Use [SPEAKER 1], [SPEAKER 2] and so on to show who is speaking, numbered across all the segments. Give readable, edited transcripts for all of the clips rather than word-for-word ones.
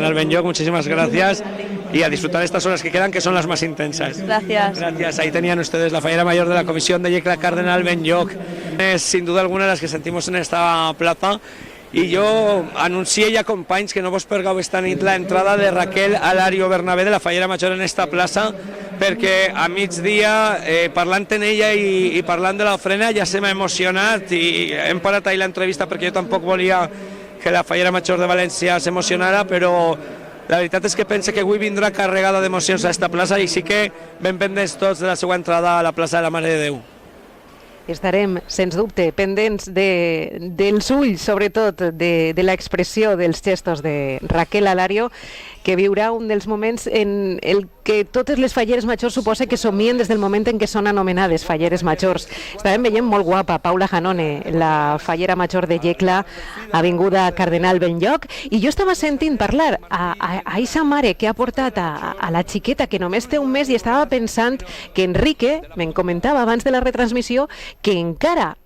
[SPEAKER 1] Cardenal Benlloch, muchísimas gracias y a disfrutar estas horas que quedan, que son las más intensas.
[SPEAKER 2] Gracias.
[SPEAKER 1] Gracias, ahí tenían ustedes la fallera mayor de la Comisión de Yecla Cardenal Benlloch. Es sin duda alguna las que sentimos en esta plaza. I jo anuncie ja, companys, que no vos perdeu esta nit la entrada de Raquel Alario Bernabé de la Fallera Major en esta plaça, perquè a migdia, parlant en ella i parlant de l'ofrena, ja se m'ha emocionat i hem parat ahir l'entrevista perquè jo tampoc volia que la Fallera Major de València s'emocionara, però la veritat és que pense que avui vindrà carregada d'emocions a esta plaça i sí que ben pendents tots de la seva entrada a la plaça de la Mare de Déu.
[SPEAKER 3] Estarem, sens dubte, pendents dels ulls, sobretot, de l'expressió dels gestos de Raquel Alario, que viurà un dels moments en el que totes les falleres majors suposa que somien des del moment en què són anomenades falleres majors. Estàvem veient molt guapa Paula Janone, la fallera major de Yecla, avinguda Cardenal Benlloch, i jo estava sentint parlar a eixa mare que ha portat a la xiqueta que només té un mes i estava pensant que Enrique, me'n comentava abans de la retransmissió, que encara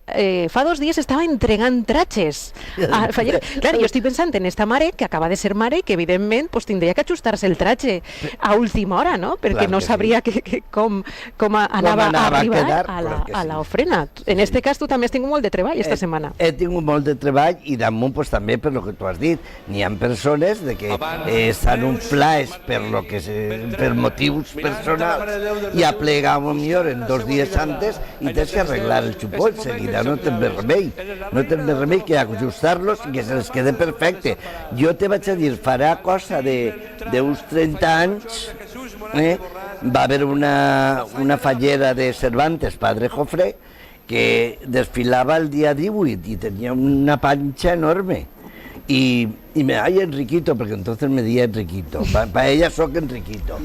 [SPEAKER 3] fa 2 dies estava entregant tratges a fallera. Clar, jo estic pensant en esta mare que acaba de ser mare i que evidentment pues, tindria que ajustar-se el tratge a última hora, no? Perquè no sabria com anava a arribar a l'ofrena. En este cas tu també has tingut molt de treball esta setmana.
[SPEAKER 4] He tingut molt de treball i damunt pues, també per lo que tu has dit. N'hi ha persones de que estan un plaes per motius personals i aplega millor en 2 dies antes i tens que arreglar el xupó enseguida. No tens més remei, no tens més remei que ajustar-los i que se les quede perfecte. Jo te vaig a dir, farà cosa d'uns 30 anys, va haver una fallera de Cervantes, Padre Jofré, que desfilava el dia 18 y tenía una pancha enorme. Y me ay Enriquito, porque entonces me di Enriquito, para ella soy Enriquito.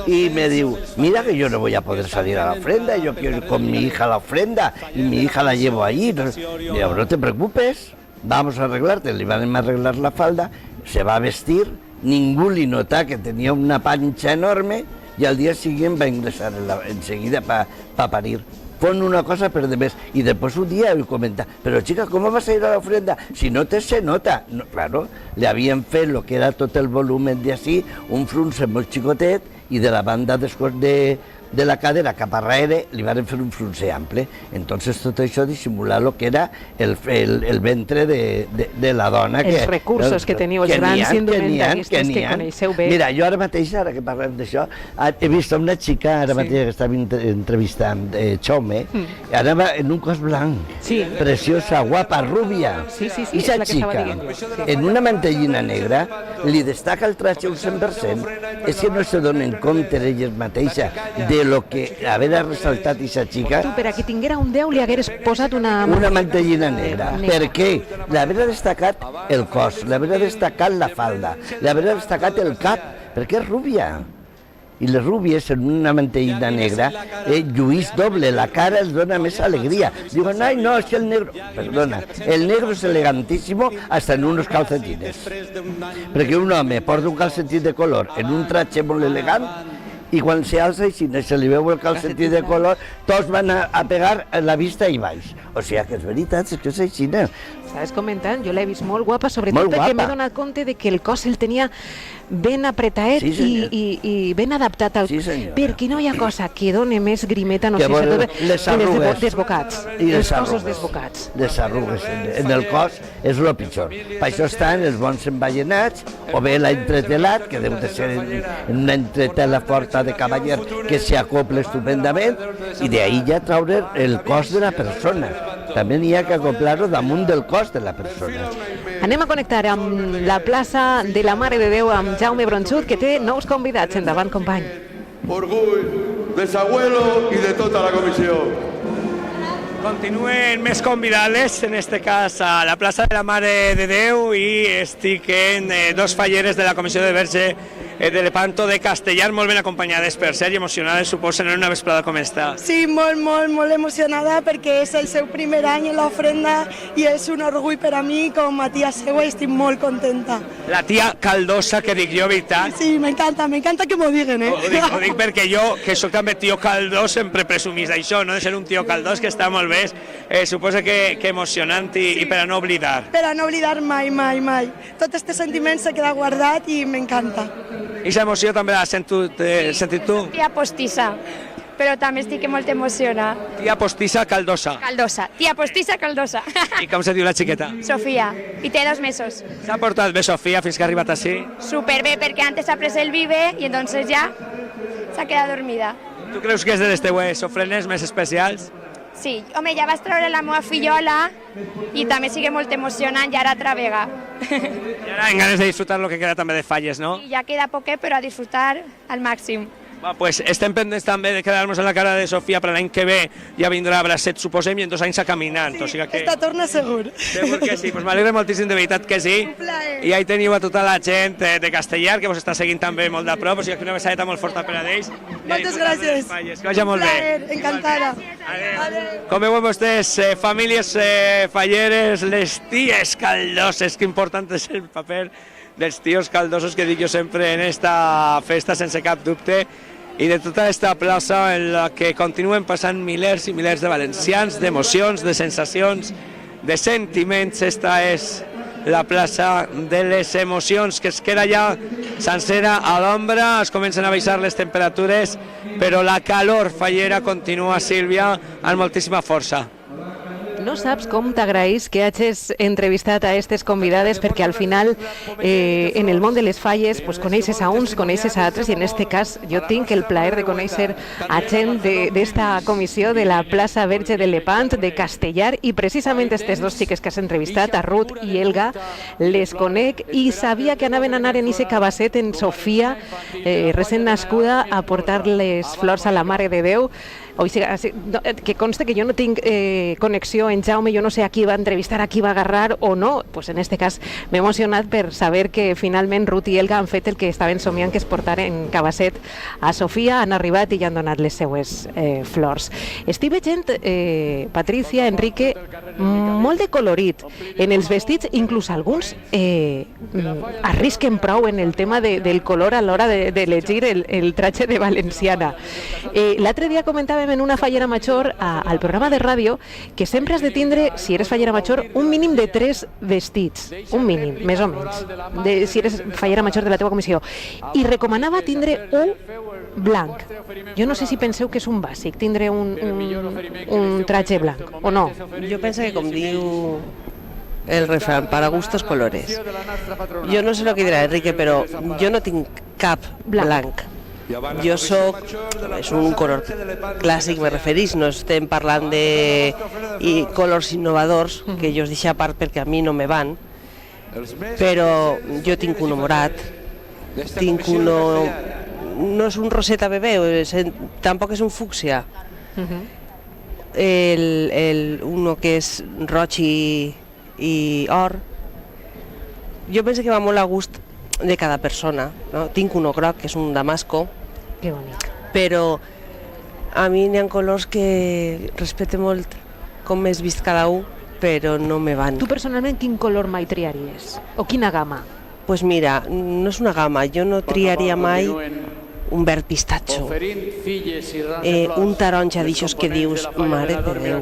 [SPEAKER 4] Y me dijo, mira que yo no voy a poder salir a la ofrenda, yo quiero ir con mi hija a la ofrenda y mi hija la llevo allí. Y digo, no te preocupes, vamos a arreglarte. Le iban a arreglar la falda, se va a vestir, ningún le nota que tenía una pancha enorme y al día siguiente va a ingresar enseguida para parir. Pon una cosa per de més. Y después un día él comenta, pero chica, ¿cómo vas a ir a la ofrenda? Si no se nota. No, claro, le habían fet lo que era tot el volumen de así, un frunce molt xicotet, i de la banda després de la cadera cap a darrere li van fer un frunce ample. Entonces tot això dissimular lo que era el ventre de la dona.
[SPEAKER 3] Els recursos que teniu, els grans indumentaristes que coneixeu bé.
[SPEAKER 4] Mira, jo ara mateix, ara que parlem d'això, he vist una xica ara mateix que estava entrevistant, Chome, anava en un cos blanc, preciosa, guapa, rubia. I esa xica, en una mantellina negra, li destaca el traje un 100%. És que no se donen compte elles mateixa de lo que haver ressaltat aquesta xica.
[SPEAKER 3] Tu, per a que tinguera un 10 li hagueres posat una
[SPEAKER 4] mantellina negra. Per què? L'haver destacat el cos, l'haver destacat la falda, l'haver destacat el cap, perquè és rúbia. I les rúbies en una mantellina negra lluís doble, la cara els dona més alegria. Diuen, ai no, és que el negro... Perdona, el negro és elegantísimo hasta en unos calcetines. Perquè un home porta un calcetín de color en un traje molt elegant i quan se alça i si se li veu el calcetí de color, tots van a pegar la vista i baix. O sigui que és veritat, és que és així.
[SPEAKER 3] Estaves comentant, jo l'he vist molt guapa, sobretot perquè m'he donat compte de que el cos el tenia ben apretaet i ben adaptat al... Perquè no hi ha cosa que doni més grimeta, no sé,
[SPEAKER 4] les arrugues
[SPEAKER 3] desbocats, els cossos desbocats.
[SPEAKER 4] Les arrugues en el cos és el pitjor. Per això estan els bons envallenats, o bé l'entretelat, que deu de ser en una entretela forta de cavaller que s'acopla estupendament, i d'ahí ja traure el cos de la persona. També n'hi ha que acoplar-ho damunt del cos de la persona.
[SPEAKER 3] Anem a connectar amb la plaça de la Mare de Déu amb Jaume Bronxut, que té nous convidats. Endavant, company.
[SPEAKER 5] Orgull de Sagüelo i de tota la comissió.
[SPEAKER 1] Continuen més convidades, en este cas a la plaça de la Mare de Déu, i estic en 2 falleres de la Comissió de Verge de Lepanto de Castellar, molt ben acompanyades per ser i emocionades, suposo, en una vesprada com esta.
[SPEAKER 6] Sí, molt emocionada perquè és el seu primer any en l'ofrenda i és un orgull per a mi com a tia seva i estic molt contenta.
[SPEAKER 1] La tia caldosa, que dic jo, veritat?
[SPEAKER 6] Sí, m'encanta que m'ho diguen,
[SPEAKER 1] Ho dic perquè jo, que soc també tio caldós, sempre presumís d'això, no? De ser un tio caldós, que està molt molt bé. Suposa que emocionant i per a no oblidar.
[SPEAKER 6] Per a no oblidar mai, mai, mai. Tot este sentiment se queda guardat i m'encanta.
[SPEAKER 1] I aquesta emoció també l'has sentit tu?
[SPEAKER 2] Tia postissa, però també estic molt emocionada.
[SPEAKER 1] Tia postissa caldosa.
[SPEAKER 2] Caldosa, tia postissa caldosa.
[SPEAKER 1] I com se diu la xiqueta?
[SPEAKER 2] Sofia, i té 2 mesos.
[SPEAKER 1] S'ha portat bé Sofia fins que ha arribat així?
[SPEAKER 2] Superbé, perquè antes ha pres el bibe i entonces ja s'ha quedat dormida.
[SPEAKER 1] Tu creus que és de les teues ofrenes més especials?
[SPEAKER 2] Sí, home, ja vas treure la meva fillola i també sigue molt emocionant i ara altra vega.
[SPEAKER 1] I ara en ganes de disfrutar el que queda també de Falles, no?
[SPEAKER 2] I ja queda poquet, però a disfrutar al màxim.
[SPEAKER 1] Pues estem pendents també de quedar-nos en la cara de Sofia, per l'any que ve ja vindrà a Bracet, suposem, i en 2 anys a caminant.
[SPEAKER 6] Sí,
[SPEAKER 1] o sigui que...
[SPEAKER 6] esta torna segur.
[SPEAKER 1] Segur que sí, pues m'alegra moltíssim, de veritat que sí.
[SPEAKER 6] Un plaer.
[SPEAKER 1] I ahí teniu a tota la gent de Castellar, que vos està seguint també molt de prop, o sigui que una besadeta molt forta per a ells.
[SPEAKER 6] Moltes gràcies.
[SPEAKER 1] Que vagi molt
[SPEAKER 6] Un
[SPEAKER 1] bé.
[SPEAKER 6] plaer, encantada.
[SPEAKER 1] Adéu. Com veuen vostès, famílies falleres, les ties caldoses, que important és el paper dels tios caldosos que dic jo sempre en esta festa, sense cap dubte, i de tota aquesta plaça en la que continuen passant milers i milers de valencians, d'emocions, de sensacions, de sentiments. Esta és la plaça de les emocions, que es queda ja sencera a l'ombra, es comencen a baixar les temperatures, però la calor fallera continua, Sílvia, amb moltíssima força.
[SPEAKER 3] No saps com t'agraïs que hagis entrevistat a aquestes convidades, perquè al final en el món de les falles pues, coneixes a uns, coneixes a altres, i en este cas jo tinc el plaer de conèixer a gent d'esta comissió de la plaça Verge de Lepant de Castellar, i precisament aquestes 2 xiques que has entrevistat, a Ruth i Elga, les conec i sabia que anaven a anar en ese cabasset en Sofia, recent nascuda, a portar les flors a la Mare de Déu. O sigui, que consta que jo no tinc connexió en Jaume, jo no sé a qui va entrevistar, a qui va agarrar o no. Pues en este cas m'he emocionat per saber que finalment Ruth i Elga han fet el que estaven somiant, que és portar en cabasset a Sofia, han arribat i ja han donat les seues flors. Estic veient, Patricia, Enrique, molt de colorit en els vestits, inclús alguns arrisquen prou en el tema del color a l'hora d'elegir el traje de valenciana. L'altre dia comentàvem en una fallera major al programa de ràdio que sempre has de tindre, si eres fallera major, un mínim de 3 vestits, un mínim, més o menys, si eres fallera major de la teva comissió, i recomanava tindre un blanc. Jo no sé si penseu que és un bàsic tindre un traje blanc o no.
[SPEAKER 7] Jo penso que, com diu el refrán, para gustos colores. Jo no sé el que dirà Enrique, però jo no tinc cap blanc. Jo soc, és un color clàssic, me referís, no estem parlant de colors innovadors, que jo us deixo a part perquè a mi no me van, però jo tinc un morat, tinc un... no és un roseta bebè, tampoc és un fúcsia. Uno que és roig i or. Jo penso que va molt a gust de cada persona, no? Tinc un groc, que és un damasco,
[SPEAKER 3] que bonic.
[SPEAKER 7] Però a mi n'hi ha colors que respecte molt com m'has vist cada un, però no me van.
[SPEAKER 3] Tu personalment quin color mai triaries? O quina gamma?
[SPEAKER 7] Pues mira, no és una gamma, jo no triaria mai un verd pistatxo, un taronja d'aixòs que dius, mare de Déu,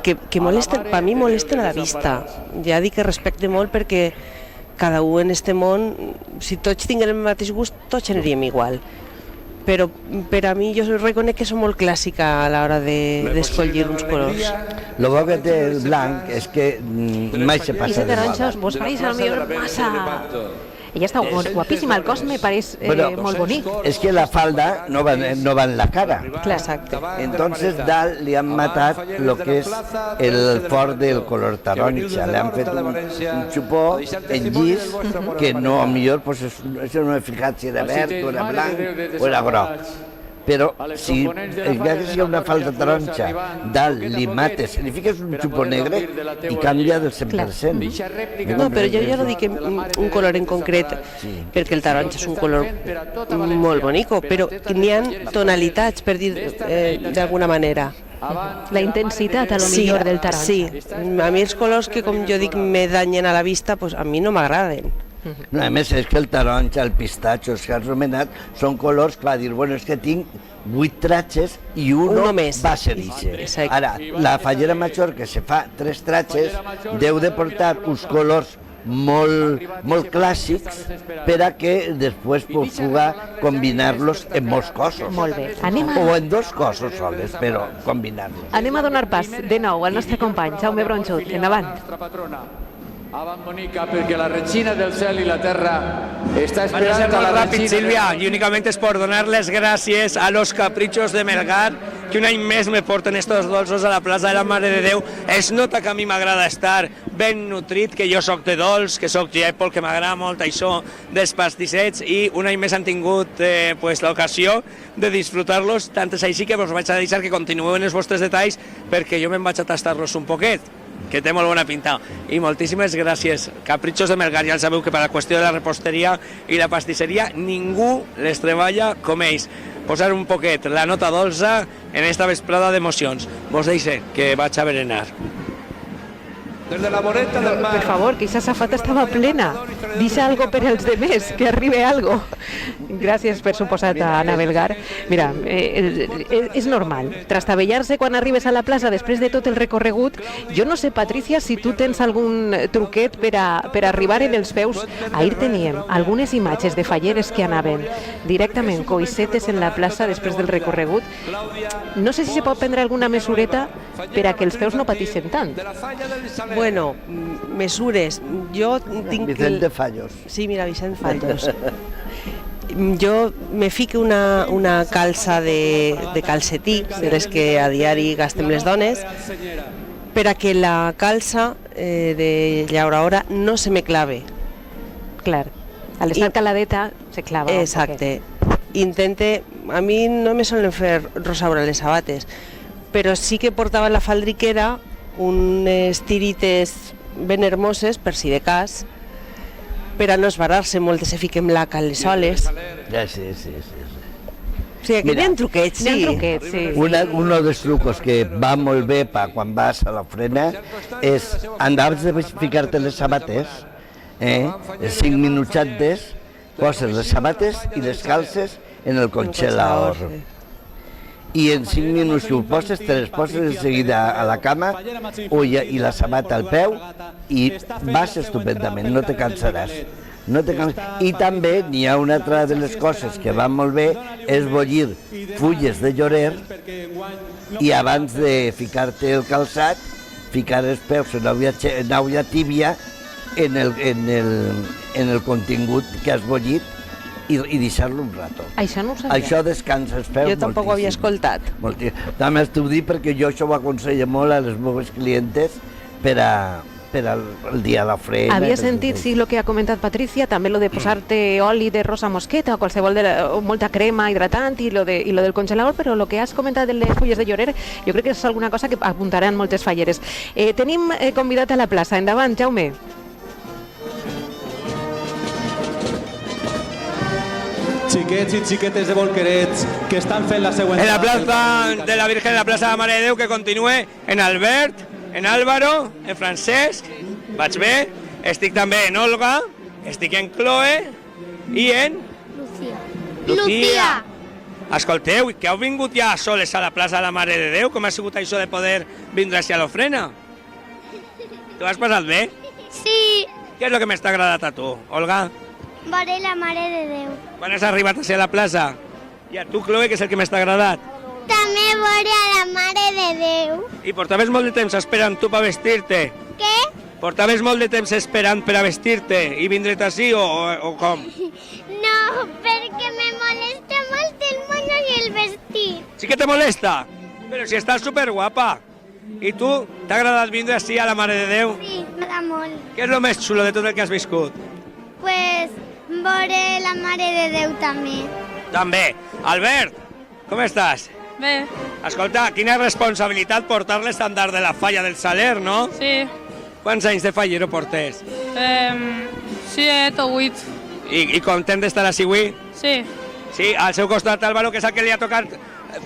[SPEAKER 7] que molesten, per mi molesten a la vista. Ja dic que respecte molt perquè cada un en este món, si tots tinguem el mateix gust, tots aniríem igual. Però per a mi jo reconec que soc molt clàssica a l'hora d'escollir uns colors.
[SPEAKER 4] Lo bo que té el blanc és que mai se passa de moda.
[SPEAKER 3] I taronja vos pareix a lo millor massa... Ella està guapíssima, el cos me pareix molt bonic.
[SPEAKER 4] És que la falda no va en la cara.
[SPEAKER 3] Clar, exacte.
[SPEAKER 4] Entonces dalt li han matat lo que és el fort del color taronja. Le han fet un xupó en llis que no, a millor pues, això no he fijat si era verd o era blanc o era groc. Però si hi ha una falda taronja, dalt li mates, li fiques un xupó negre i canvia del 100%.
[SPEAKER 7] No, però jo ja no dic un color en concret, perquè el taronja és un color molt bonic, però n'hi ha tonalitats, per dir d'alguna manera.
[SPEAKER 3] La intensitat, a lo millor, del taronja.
[SPEAKER 7] Sí, a mi els colors que, com jo dic, me danyen a la vista, pues a mi no m'agraden.
[SPEAKER 4] No, a més, és que el taronja, el pistatxo, els que has nomenat, són colors, clar, dir, bueno, és que tinc 8 tratges i uno
[SPEAKER 7] més.
[SPEAKER 4] va ser ixe.
[SPEAKER 7] Exacte.
[SPEAKER 4] Ara, la fallera major, que se fa 3 tratges, deu de portar uns colors molt clàssics per a que després puga combinar-los en molts cossos.
[SPEAKER 3] Molt bé.
[SPEAKER 4] O en 2 cossos soles, però combinar-los.
[SPEAKER 3] Anem a donar pas de nou al nostre company, Jaume Bronxut. Endavant.
[SPEAKER 8] Avant bonica, perquè la regina del cel i la terra està
[SPEAKER 1] Van a ser
[SPEAKER 8] esperant a la
[SPEAKER 1] molt ràpid,
[SPEAKER 8] regina.
[SPEAKER 1] Silvia, y únicamente es por donar las gracias a los caprichos de Melgar, que un any més me porten estos dolços a la plaça de la Mare de Déu. Es nota que a mi m'agrada estar ben nutrit, que jo sóc de dolç, que sóc gèpol, que m'agrada molt això dels pastissets, i un any més han tingut pues, l'ocasió de disfrutar-los. Tant és així que us vaig a deixar que continueu en els vostres detalls, perquè jo me'n vaig a tastar-los un poquet, que té molt bona pinta. I moltíssimes gràcies. Caprichos de Melgar, ja sabeu que per la qüestió de la reposteria i la pastisseria ningú les treballa com ells. Posar un poquet la nota dolça en esta vesprada d'emocions. Vos deixe que vaig a berenar.
[SPEAKER 8] Desde la voreta del mar.
[SPEAKER 3] Per favor, que esa safata estava plena. Deixa algo per als demés, que arribe algo. Gràcies, per suposat, a Ana Belgar. Mira, és normal. Trastavellar-se quan arribes a la plaça després de tot el recorregut. Jo no sé, Patricia, si tu tens algun truquet per arribar en els peus. Ahir teníem algunes imatges de falleres que anaven directament coixetes en la plaça després del recorregut. No sé si se pot prendre alguna mesureta per a que els peus no patixen tant.
[SPEAKER 7] Bueno, mesures. Jo tinc...
[SPEAKER 4] Vicente Fallos.
[SPEAKER 7] Sí, mira, Vicent Fallos. Jo me fico una calça de calcetí, de les que a diari gastem les dones, per a que la calça de llauraora no se me clave.
[SPEAKER 3] Clar, al estar caladeta se clava.
[SPEAKER 7] Exacte. Intente... A mi no me solen fer rosaure les sabates, però sí que portava la faldriquera unes tirites ben hermoses, per si de cas, per a no esbarar-se, moltes se fiquen laca a les soles.
[SPEAKER 4] Ja, sí.
[SPEAKER 7] O sigui, que
[SPEAKER 4] Mira,
[SPEAKER 7] n'hi ha truquets, sí.
[SPEAKER 3] N'hi ha truquets, sí.
[SPEAKER 4] Un dels trucos que va molt bé quan vas a l'ofrena és, abans de ficar-te les sabates, 5 minuts antes, poses les sabates i les calces en el congelador. I en 5 minuts que ho poses, te les poses de seguida a la cama i la sabata al peu i vas estupendament, no te cansaràs. I també n'hi ha una altra de les coses que van molt bé, és bullir fulles de llorer i abans de ficar-te el calçat, ficar els peus en aigua tibia en el contingut que has bullit i deixar-lo un rato.
[SPEAKER 3] Això no ho sabia.
[SPEAKER 4] Això descansa els peus
[SPEAKER 7] Jo tampoc ho havia escoltat.
[SPEAKER 4] També t'ho dic perquè jo això ho aconsello molt a les meves clientes per al dia de la frena.
[SPEAKER 3] Havia sentit, sí, el que ha comentat Patricia, també lo de posar-te oli de rosa mosqueta o qualsevol o molta crema hidratant i lo del congelador, però el que has comentat de les fulles de llorer jo crec que és alguna cosa que apuntaran moltes falleres. Tenim convidat a la plaça. Endavant, Jaume.
[SPEAKER 9] Xiquets i xiquetes de bolquerets que estan fent la següent...
[SPEAKER 1] En la plaça de la Virgen, en la plaça de la Mare de Déu, que continue en Albert, en Álvaro, en Francesc, vaig bé, estic també en Olga, estic en Chloe i en... Lucía. Escolteu, que heu vingut ja soles a la plaça de la Mare de Déu? Com ha sigut això de poder vindre així a l'ofrena? T'ho has passat bé?
[SPEAKER 2] Sí,
[SPEAKER 1] Què és el que més t'ha agradat a tu, Olga?
[SPEAKER 2] veuré la Mare de Déu.
[SPEAKER 1] Quan has arribat a ser a la plaça? I a tu, Chloe, què és el que més t'ha agradat?
[SPEAKER 2] També veuré a la Mare de Déu.
[SPEAKER 1] I portaves molt de temps esperant tu per vestir-te?
[SPEAKER 2] Què?
[SPEAKER 1] Portaves molt de temps esperant per a vestir-te i vindre't així o com?
[SPEAKER 2] No, perquè me molesta molt el moño i el vestit.
[SPEAKER 1] Sí que te molesta? Però si estàs superguapa. I tu, t'ha agradat vindre així a la Mare de Déu?
[SPEAKER 2] Sí, m'agrada molt.
[SPEAKER 1] Què és el més xulo de tot el que has viscut?
[SPEAKER 2] Pues veuré la Mare de Déu també.
[SPEAKER 1] També. Albert, com estàs?
[SPEAKER 10] Bé,
[SPEAKER 1] Escolta, quina responsabilitat portar l'estandard de la falla del Saler, no?
[SPEAKER 10] sí.
[SPEAKER 1] Quants anys de fallero portes?
[SPEAKER 10] 7 o 8.
[SPEAKER 1] I content d'estar així avui?
[SPEAKER 10] Sí.
[SPEAKER 1] Sí, al seu costat Álvaro, que és el que li ha tocat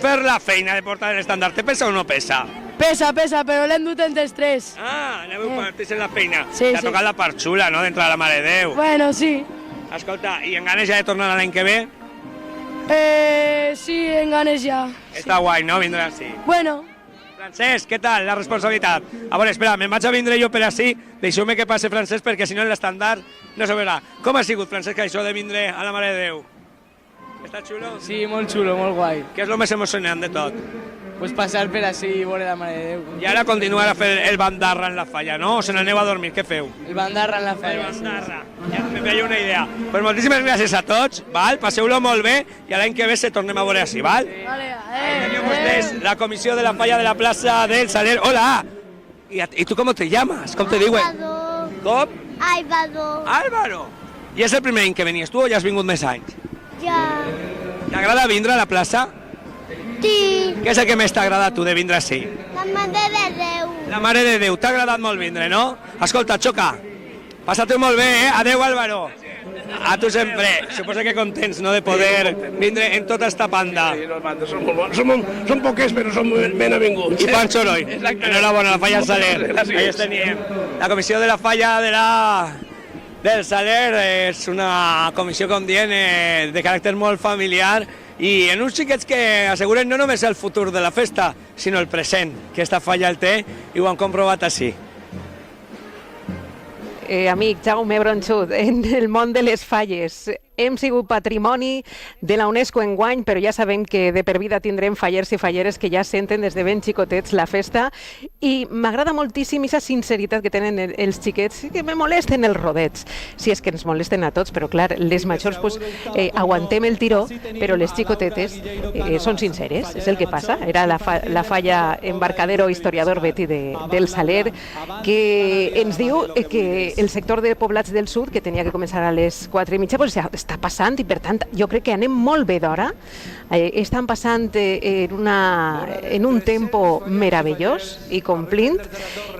[SPEAKER 1] fer la feina de portar l'estandard. Te pesa o no pesa?
[SPEAKER 6] Pesa, però l'hem dut entre els tres.
[SPEAKER 1] Ah, aneu partits en la feina.
[SPEAKER 6] Sí,
[SPEAKER 1] T'ha tocat la part xula, no?, dintre de la Mare de Déu.
[SPEAKER 6] Bueno, sí.
[SPEAKER 1] Escolta, i en ganes ja de tornar l'any que ve?
[SPEAKER 6] Sí, en ganes ja.
[SPEAKER 1] Està guai, no?, vindre així.
[SPEAKER 6] Bueno.
[SPEAKER 1] Francesc, què tal, la responsabilitat? A veure, espera, me'n vaig a vindre jo per així, deixeu-me que passe Francesc, perquè si no en l'estandard no se veurà. Com ha sigut, Francesc, això de vindre a la Mare de Déu? Està xulo?
[SPEAKER 11] Sí, molt xulo, molt guai.
[SPEAKER 1] Què és el més emocionant de tot?
[SPEAKER 11] Pues passar per així i veure la Mare de Déu.
[SPEAKER 1] I ara continuar a fer el bandarra en la falla, no? O se n'aneu a dormir, què feu?
[SPEAKER 11] El bandarra en la falla.
[SPEAKER 1] El bandarra, ja me feia una idea. Pues moltíssimes gràcies a tots, val? Passeu-lo molt bé i l'any que ve se tornem a veure així, val? Teníeu vostès la comissió de la falla de la plaça del Saler. Hola! ¿Y tú cómo te llamas? ¿Cómo te digo? ¿Cómo?
[SPEAKER 12] Álvaro.
[SPEAKER 1] Álvaro. I és el primer any que venies tu o ja has vingut més anys?
[SPEAKER 12] Ja.
[SPEAKER 1] T'agrada vindre a la plaça?
[SPEAKER 12] Sí.
[SPEAKER 1] Què és el que més t'agrada a tu de vindre així?
[SPEAKER 12] La Mare de Déu.
[SPEAKER 1] La Mare de Déu, t'ha agradat molt vindre, no? Escolta, Xoca, passa-t'ho molt bé, eh? Adeu, Álvaro. A tu sempre. Suposo que contents, no?, de poder vindre en tota esta banda.
[SPEAKER 13] Sí, los bandos son muy buenos. Son poques, però són ben avinguts.
[SPEAKER 1] I Pan Soroll. Enhorabona, la falla Saler. Ahí teníem. La comissió de la falla del Saler és una comissió, com dient, de caràcter molt familiar i en uns xiquets que asseguren no només el futur de la festa, sinó el present, que esta falla el té i ho han comprovat així.
[SPEAKER 3] Amic Jaume Bronxut, en el món de les falles hem sigut patrimoni de la UNESCO enguany, però ja sabem que de per vida tindrem fallers i falleres que ja senten des de ben xicotets la festa i m'agrada moltíssim aquesta sinceritat que tenen els xiquets que me molesten els rodets, si és que ens molesten a tots, però clar, les majors pues, aguantem el tiró, però les xicotetes són sinceres, és el que passa. Era la falla Embarcadero Historiador Betty del Saler que ens diu que el sector de poblats del sud, que tenia que començar a les 4:30, pues ja està passant i per tant jo crec que anem molt bé d'hora, estan passant en un tempo meravellós i complint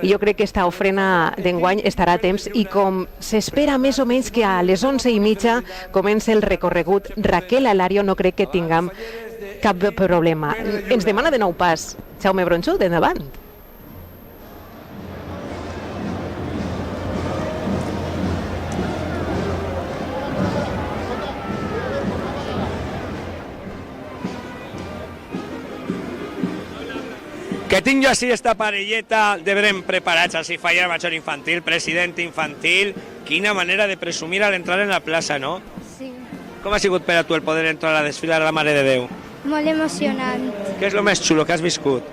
[SPEAKER 3] i jo crec que esta ofrena d'enguany estarà a temps i com s'espera més o menys que a les 11:30 comença el recorregut Raquel Alario, no crec que tinguem cap problema. Ens demana de nou pas Jaume Bronxut, endavant.
[SPEAKER 1] Que tinc jo així esta parelleta de ben preparats, així falla major infantil, president infantil. Quina manera de presumir al entrar en la plaça, no?
[SPEAKER 12] Sí.
[SPEAKER 1] Com ha sigut per a tu el poder entrar a la desfila de la Mare de Déu?
[SPEAKER 12] Molt emocionant.
[SPEAKER 1] Què és el més xulo que has viscut?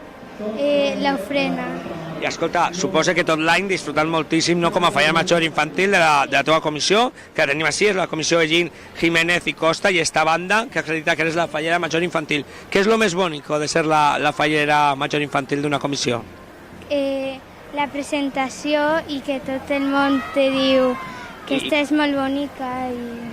[SPEAKER 12] L'ofrena.
[SPEAKER 1] I escolta, suposa que tot l'any disfrutant moltíssim, no com a falla major infantil de la teva comissió, que tenim així, és la comissió Ellín, Jiménez i Costa, i esta banda que acredita que eres la fallera major infantil. Què és lo més bonic de ser la fallera major infantil d'una comissió?
[SPEAKER 12] La presentació i que tot el món te diu que estàs molt bonica i...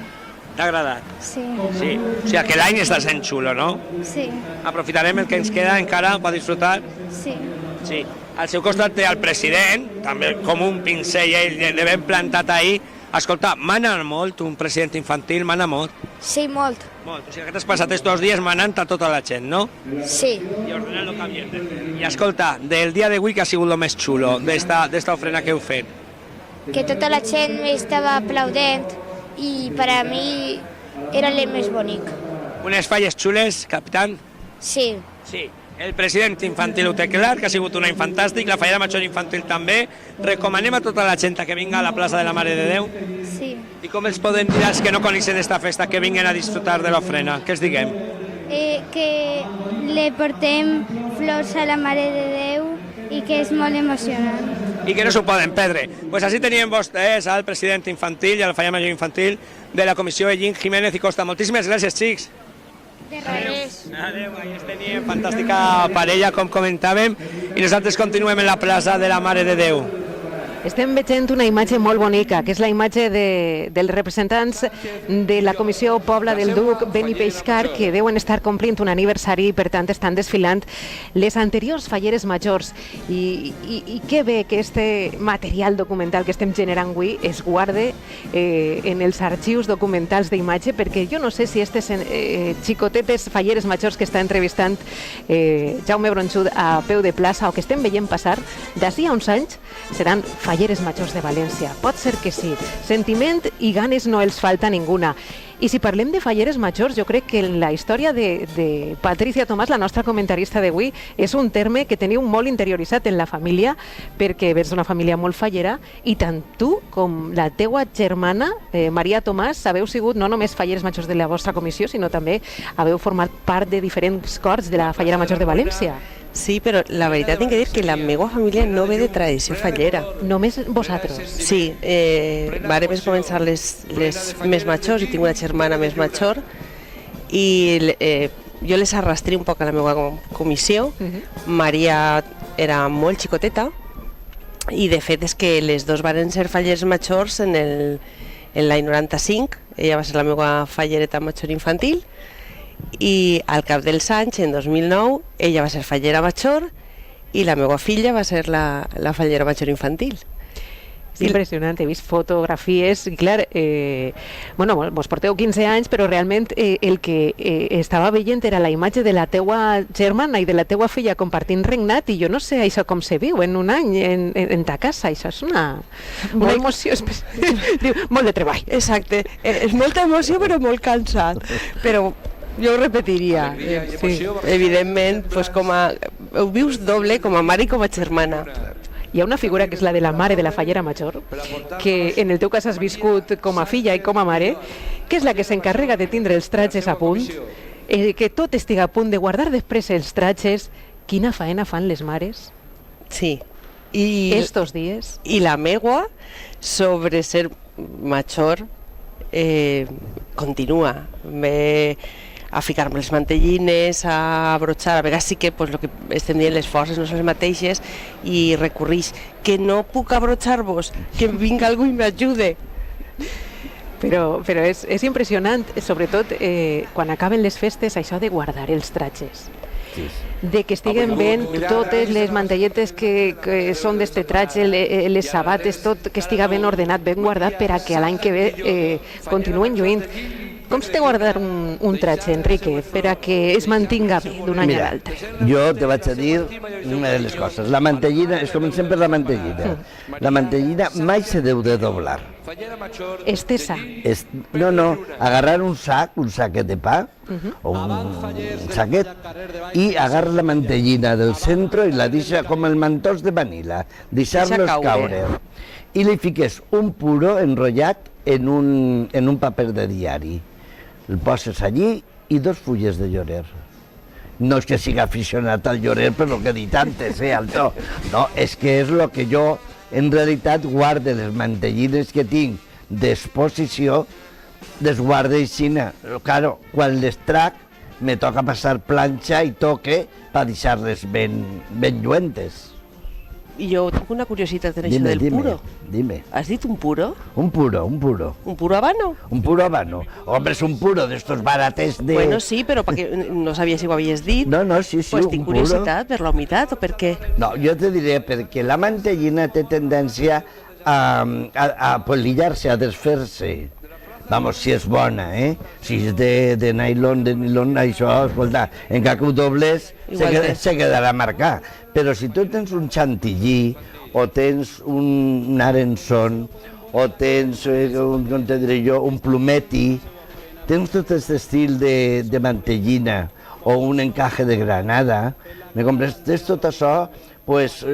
[SPEAKER 1] T'ha agradat?
[SPEAKER 12] Sí.
[SPEAKER 1] Sí. O sigui que l'any està sent xulo, no?
[SPEAKER 12] Sí.
[SPEAKER 1] Aprofitarem el que ens queda encara per disfrutar?
[SPEAKER 12] Sí.
[SPEAKER 1] Sí. Al seu costat té el president, també com un pincell ell de ben plantat ahir. Escolta, mana molt un president infantil, mana molt?
[SPEAKER 12] Sí, molt.
[SPEAKER 1] Molt. O sigui que t'has passat estos 2 dies manant a tota la gent, no?
[SPEAKER 12] Sí.
[SPEAKER 1] I ordenant el que havíem de fer. I escolta, del dia d'avui que ha sigut el més xulo d'esta ofrena que heu fet?
[SPEAKER 12] Que tota la gent estava aplaudent i per a mi era el més bonic.
[SPEAKER 1] Unes falles xules, capitán?
[SPEAKER 12] Sí.
[SPEAKER 1] Sí. El president infantil ho té clar, que ha sigut un any fantàstic, la fallera major infantil també. Recomanem a tota la gent que vinga a la plaça de la Mare de Déu?
[SPEAKER 12] Sí.
[SPEAKER 1] I com els poden dir als que no coneixen esta festa que vinguen a disfrutar de l'ofrena? Què els diguem?
[SPEAKER 12] Que le portem flors a la Mare de Déu i que és molt emocionant.
[SPEAKER 1] I que no s'ho poden perdre. Pues així teníem vostès al president infantil i a la fallera major infantil de la comissió Ellín, Jiménez i Costa. Moltíssimes gràcies, xics.
[SPEAKER 12] De res.
[SPEAKER 1] Adéu, ahí teníem fantàstica parella, com comentàvem, i nosaltres continuem en la plaça de la Mare de Déu.
[SPEAKER 3] Estem veient una imatge molt bonica, que és la imatge dels representants de la Comissió Pobla del Duc, Beni Peixcar, que deuen estar complint un aniversari i, per tant, estan desfilant les anteriors falleres majors. I que bé que este material documental que estem generant avui es guarde en els arxius documentals d'imatge, perquè jo no sé si aquestes xicotetes falleres majors que està entrevistant Jaume Bronxud a peu de plaça o que estem veient passar, d'ací a uns anys seran falleres majors de València. Pot ser que sí. Sentiment i ganes no els falta ninguna. I si parlem de falleres majors, jo crec que en la història de Patricia Tomàs, la nostra comentarista d'avui, és un terme que teniu molt interioritzat en la família, perquè vens d'una família molt fallera, i tant tu com la teua germana, Maria Tomàs, haveu sigut no només falleres majors de la vostra comissió, sinó també haveu format part de diferents cors de la fallera major de València.
[SPEAKER 7] Sí, però la veritat tinc que dir que la meva família no ve de tradició fallera.
[SPEAKER 3] Només vosaltres?
[SPEAKER 7] Sí, vàrem començar les més majors i tinc una germana més major i jo les arrastré un poc a la meva comissió. Maria era molt xicoteta i de fet és que les dos varen ser fallers majors en l'any 95. Ella va ser la meva fallereta major infantil i al cap dels anys, en 2009, ella va ser fallera major i la meva filla va ser la fallera major infantil.
[SPEAKER 3] És impressionant, he vist fotografies i clar, vos porteu 15 anys, però realment el que estava veient era la imatge de la teua germana i de la teua filla compartint regnat i jo no sé això com se viu en un any en ta casa, això és una emoció molt de treball.
[SPEAKER 7] Exacte, és molta emoció però molt cansat, però jo ho repetiria, sí. Evidentment, ho vius doble com a mare i com a germana.
[SPEAKER 3] Hi ha una figura que és la de la mare de la fallera major, que en el teu cas has viscut com a filla i com a mare, que és la que s'encarrega de tindre els tratges a punt, que tot estiga a punt de guardar després els tratges. Quina faena fan les mares?
[SPEAKER 7] Sí.
[SPEAKER 3] Estos dies?
[SPEAKER 7] I la meua, sobre ser major, continua. A ficar-me les mantellines, a brotxar, a vegades sí que el que estem dient, les forces no són les mateixes i recurrix que no puc abrotxar-vos, que vinga algú i m'ajude.
[SPEAKER 3] Però és impressionant, sobretot quan acaben les festes, això de guardar els tratges. De que estiguen ben totes les mantelletes que són d'este tratge, les sabates, tot que estiga ben ordenat, ben guardat per a que l'any que ve continuen lluint. Com s'ha de guardar un tratge, Enrique, per a que es mantinga bé d'un any a l'altre?
[SPEAKER 4] Jo te vaig a dir una de les coses. La mantellina, comencem per la mantellina. La mantellina mai se deu de doblar.
[SPEAKER 3] Estesa.
[SPEAKER 4] No, agarrar un saquet de pa, o un saquet, i agarrar la mantellina del centre i la deixa com el mantós de vanilla, deixar-los caure. I li fiques un puro enrotllat en un paper de diari. El poses allí i 2 fulles de llorer. No és que sigui aficionat al llorer per lo que he dit antes, Alto. No, és que és el que jo en realitat guarde les mantellines que tinc d'exposició, les guarde així. Claro, quan les trac me toca passar planxa i toque per deixar-les ben lluentes.
[SPEAKER 7] I jo tinc una curiositat en això del puro.
[SPEAKER 4] Dime.
[SPEAKER 7] Has dit un puro?
[SPEAKER 4] Un puro.
[SPEAKER 7] ¿Un puro habano?
[SPEAKER 4] Un puro habano. Hombre, es un puro de estos barates de...
[SPEAKER 7] Bueno, sí, però perquè no sabia si ho havies dit.
[SPEAKER 4] No, sí,
[SPEAKER 7] pues tinc curiositat per la humitat o per què?
[SPEAKER 4] No, jo te diré perquè la mantellina té tendència a polillar-se, a desfer-se. Vamos, si és bona, Si és de nylon, això, escolta, encara que ho dobles, se quedarà marcat. Però si tu tens un xantillí, o tens un arenson, o tens, com te diré jo, un plumeti, tens tot aquest estil de mantellina, o un encaje de granada, me compres tot això, pues...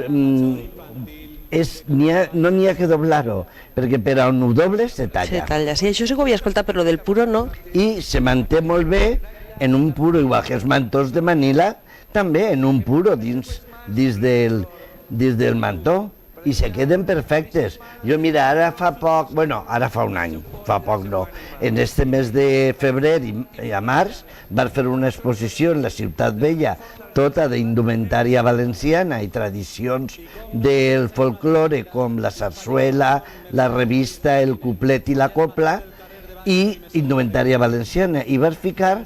[SPEAKER 4] no n'hi ha que doblar-ho, perquè per on ho dobles se talla.
[SPEAKER 7] Se talla, sí, això sí que ho havia escoltat, però del puro no.
[SPEAKER 4] I se manté molt bé en un puro, igual que els mantós de Manila, també en un puro dins del mantó. i se queden perfectes. Jo, mira, ara fa poc, bueno, ara fa un any, fa poc no, en este mes de febrer i a març van fer una exposició en la Ciutat Vella, tota d'indumentària valenciana i tradicions del folklore com la sarsuela, la revista, el cuplet i la copla, i indumentària valenciana, i vas ficar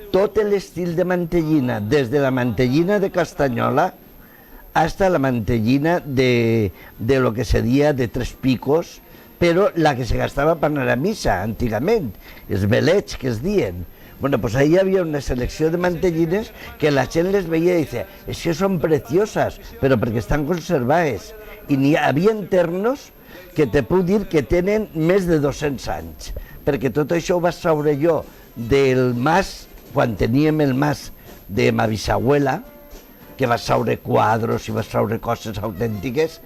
[SPEAKER 4] tot l'estil de mantellina, des de la mantellina de Castanyola hasta la mantellina de lo que seria de Tres Picos, però la que se gastava per anar a missa antigament, els velets que es diuen. Bueno, pues ahí havia una selecció de mantellines que la gent les veia i dice, es que són precioses, però perquè estan conservades. I n'hi havia ternos que te puc dir que tenen més de 200 anys, perquè tot això ho vaig saber jo del mas, quan teníem el mas de ma bisabuela, que va saure quadros i va saure coses autèntiques,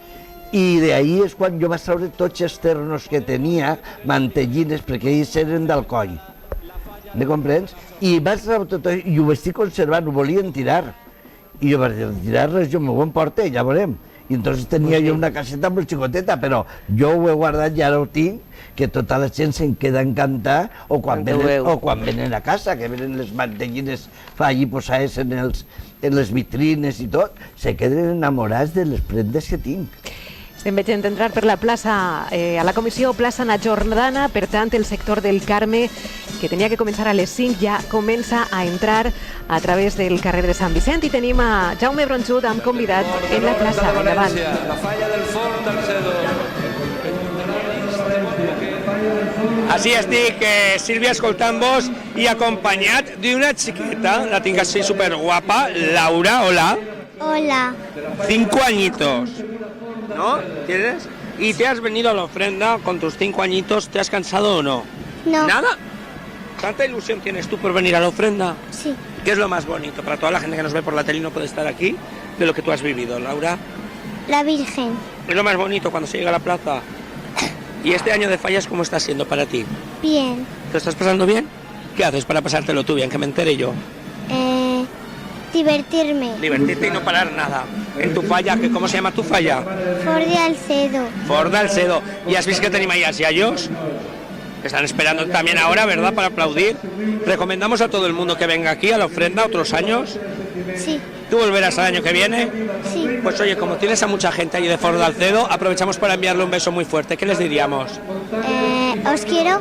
[SPEAKER 4] i d'ahir és quan jo vaig saure tots els ternos que tenia, mantellines, perquè ells eren d'Alcoi. Me comprens? I vaig saber tot això, i ho estic conservant, ho volien tirar. I jo vaig dir, tirar res, jo m'ho emporte, ja veurem. I entonces tenia jo una caseta molt xicoteta, però jo ho he guardat i ara ho tinc, que tota la gent se'n queda encantada, o quan venen a casa, que venen les mantellines allí posades en les vitrines i tot, se queden enamorats de les prendes que tinc.
[SPEAKER 3] Estem veient entrar per la plaça, a la comissió Plaça Na Jordana, per tant el sector del Carme, que tenia que començar a les 5, ja comença a entrar a través del carrer de Sant Vicent, i tenim a Jaume Bronxut amb convidat en la plaça. Endavant.
[SPEAKER 1] La falla del forn del Cedo. Així estic, Sílvia, escoltant-vos i acompanyat d'una xiqueta, la tinc així superguapa, Laura, hola.
[SPEAKER 12] Hola.
[SPEAKER 1] 5 añitos, ¿no? ¿Tienes? ¿Y te has venido a la ofrenda con tus 5 añitos? ¿Te has cansado o no?
[SPEAKER 12] No.
[SPEAKER 1] ¿Nada? ¿Tanta ilusión tienes tú por venir a la ofrenda?
[SPEAKER 12] Sí.
[SPEAKER 1] ¿Qué es lo más bonito para toda la gente que nos ve por la tele y no puede estar aquí de lo que tú has vivido, Laura?
[SPEAKER 12] La Virgen.
[SPEAKER 1] Es lo más bonito cuando se llega a la plaza. ¿Y este año de fallas cómo está siendo para ti?
[SPEAKER 12] Bien.
[SPEAKER 1] ¿Te estás pasando bien? ¿Qué haces para pasártelo tú bien, que me entere yo?
[SPEAKER 12] Divertirme.
[SPEAKER 1] Divertirte y no parar nada. En tu falla, ¿cómo se llama tu falla?
[SPEAKER 12] Fort de Alcedo.
[SPEAKER 1] Fort de Alcedo. ¿Y has visto que tenim ahí a ellos? Están esperando también ahora, ¿verdad?, para aplaudir. ¿Recomendamos a todo el mundo que venga aquí a la ofrenda otros años?
[SPEAKER 12] Sí.
[SPEAKER 1] ¿Tú volverás el año que viene?
[SPEAKER 12] Sí.
[SPEAKER 1] Pues oye, como tienes a mucha gente allí de Fort de Alcedo, aprovechamos para enviarle un beso muy fuerte. ¿Qué les diríamos?
[SPEAKER 12] Os quiero.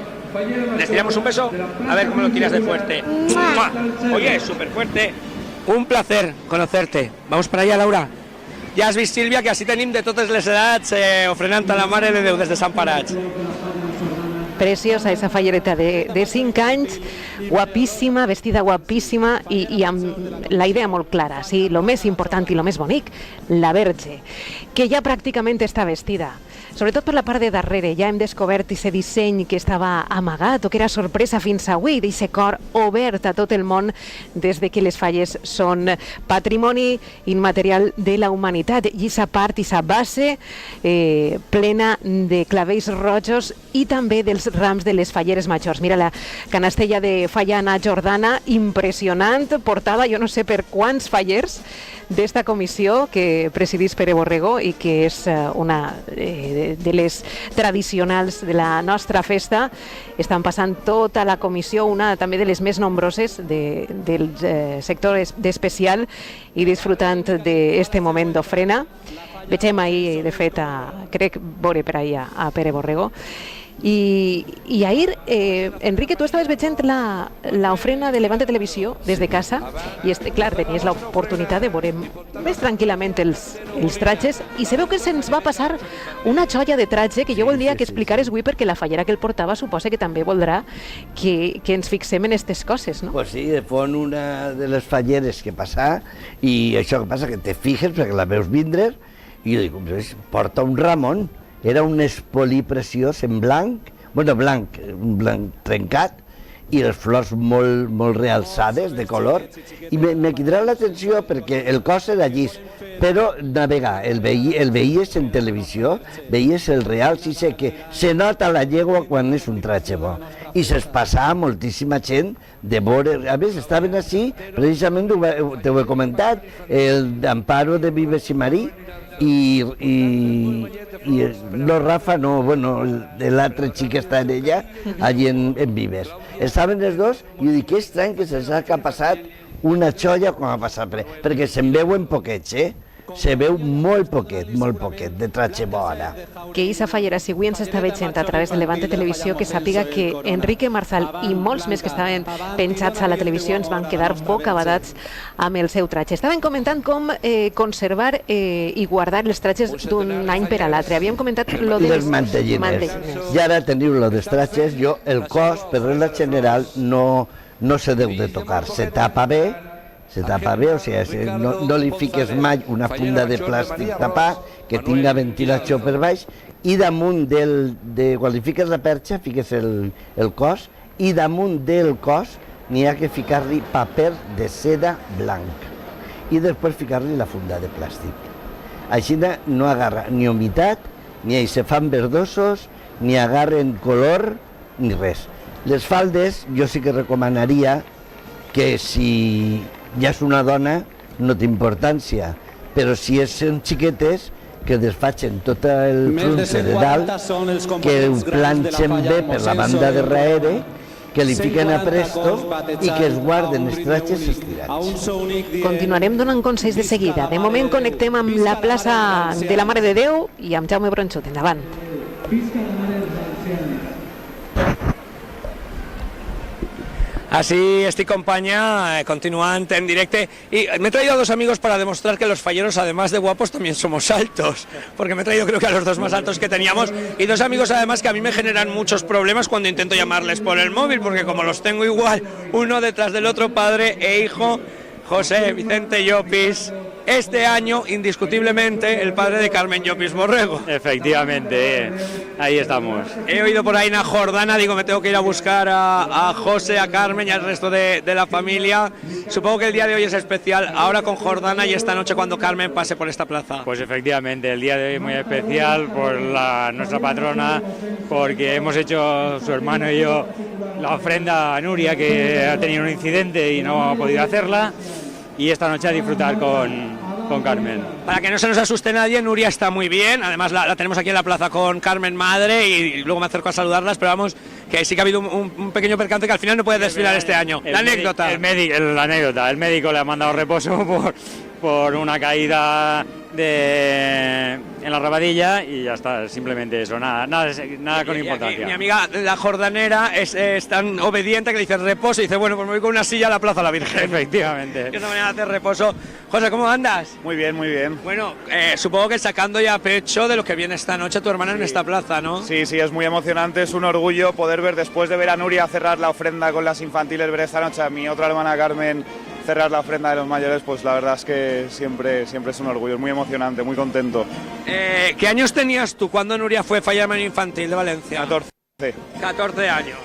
[SPEAKER 1] ¿Les tiramos un beso? A ver cómo lo tiras de fuerte. ¡Mua! Oye, es súper fuerte. Un placer conocerte. Vamos para allá, Laura. Ja has vist, Sílvia, que així tenim de totes les edats ofrenant a la Mare de Déu des de Sant Parats.
[SPEAKER 3] Preciosa esa fallereta de 5 anys, guapíssima, vestida guapíssima i amb la idea molt clara, sí, lo més important i lo més bonic, la Verge, que ja pràcticament està vestida. Sobretot per la part de darrere, ja hem descobert aquest disseny que estava amagat o que era sorpresa fins avui, d'aquest cor obert a tot el món des de que les falles són patrimoni immaterial de la humanitat. I aquesta part, aquesta base plena de clavells rojos i també dels rams de les falleres majors. Mira la canastella de Falla Na Jordana, impressionant, portada jo no sé per quants fallers d'esta comissió que presidís Pere Borrego i que és una de les tradicionals de la nostra festa. Estan passant tota la comissió, una també de les més nombroses del sector d'especial, i disfrutant d'este moment d'ofrena. Vegem ahir, de fet, crec veure per ahir a Pere Borrego. I ahir, Enrique, tu estaves veient la ofrena de Levante Televisió des de casa i, clar, tenies l'oportunitat de veure més tranquil·lament els tratges i se veu que se'ns va passar una joia de tratge que jo voldria que explicares avui, perquè la fallera que el portava suposa que també voldrà que ens fixem en aquestes coses, no?
[SPEAKER 4] Pues sí, fon una de les falleres que passa, i això que passa que te fijes perquè la veus vindre i jo dic, porta un Ramon. Era un espolí preciós en blanc, un blanc trencat, i les flors molt realçades de color, i me cridarà l'atenció perquè el cos era llis, però navegar, el veies en televisió, veies el real, sí sé que se nota la llegua quan és un tratge bo, i se'ls passava moltíssima gent de veure, a més estaven així, precisament t'ho he comentat, el d'Amparo de Vives i Marí, y no Rafa, no, bueno, l'altre xic que està en ella, allí en Vives. Estaven els dos i jo dic, que estrany que se'ls ha passat una xoia com ha passat, perquè se'n veuen poquets, se veu molt poquet, de tratge bona.
[SPEAKER 3] Que Isa Fallera, si avui ens està veient a través de Levante Televisió, que sàpiga que Enrique Marzal i molts més que estaven penjats a la televisió ens van quedar bocabadats amb el seu tratge. Estaven comentant com conservar i guardar els tratges d'un any per a l'altre. Havíem comentat lo de
[SPEAKER 4] les mantellines. I ara teniu lo dels tratges. Jo, el cos, per regla general, no se deu de tocar. Se tapa bé, o sigui, no li fiques mai una funda de plàstic tapat que tinga ventilació per baix, i damunt quan li fiques la perxa, fiques el cos, i damunt del cos n'hi ha que ficar-li paper de seda blanc i després ficar-li la funda de plàstic. Així no agarra ni humitat, ni se fan verdosos, ni agarren color, ni res. Les faldes jo sí que recomanaria que si ja és una dona no té importància, però si són xiquetes que desfatxen tot el frunce de dalt, que ho planxen bé per la banda de darrere, que li fiquen a presto i que es guarden els tratges estirats.
[SPEAKER 3] Continuarem donant consells de seguida. De moment connectem amb la plaça de la Mare de Déu i amb Jaume Bronxot. Endavant.
[SPEAKER 1] Así estoy compañía, continuando en directo, y me he traído a dos amigos para demostrar que los falleros, además de guapos, también somos altos, porque me he traído creo que a los dos más altos que teníamos, y dos amigos además que a mí me generan muchos problemas cuando intento llamarles por el móvil, porque como los tengo igual, uno detrás del otro, padre e hijo, José Vicente Llopis, este año indiscutiblemente el padre de Carmen Llopis Borrego.
[SPEAKER 14] Efectivamente, ahí estamos.
[SPEAKER 1] He oído por ahí una Jordana, digo me tengo que ir a buscar a José, a Carmen y al resto de la familia. Supongo que el día de hoy es especial, ahora con Jordana y esta noche cuando Carmen pase por esta plaza.
[SPEAKER 14] Pues efectivamente, el día de hoy es muy especial por nuestra patrona, porque hemos hecho su hermano y yo la ofrenda a Nuria, que ha tenido un incidente y no ha podido hacerla, y esta noche a disfrutar con Carmen.
[SPEAKER 1] Para que no se nos asuste nadie, Nuria está muy bien, además la tenemos aquí en la plaza con Carmen madre y luego me acerco a saludarlas, pero vamos, que sí que ha habido un pequeño percance que al final no puede desfilar este año. La anécdota.
[SPEAKER 14] La anécdota, el médico le ha mandado reposo por una caída en la rabadilla y ya está, simplemente eso, nada con importancia.
[SPEAKER 1] Mi amiga la jordanera es tan obediente que le dice reposo y dice, bueno, pues me voy con una silla a la Plaza la Virgen.
[SPEAKER 14] Efectivamente.
[SPEAKER 1] Que no me van a hacer reposo. José, ¿cómo andas?
[SPEAKER 14] Muy bien, muy bien.
[SPEAKER 1] Bueno, supongo que sacando ya pecho de lo que viene esta noche tu hermana en esta plaza, ¿no?
[SPEAKER 15] Sí, es muy emocionante, es un orgullo poder ver, después de ver a Nuria cerrar la ofrenda con las infantiles, ver esta noche a mi otra hermana Carmen cerrar la ofrenda de los mayores, pues la verdad es que siempre es un orgullo, es muy emocionante, muy contento.
[SPEAKER 1] ¿Qué años tenías tú cuando Nuria fue falla mayor infantil de Valencia? 14 años.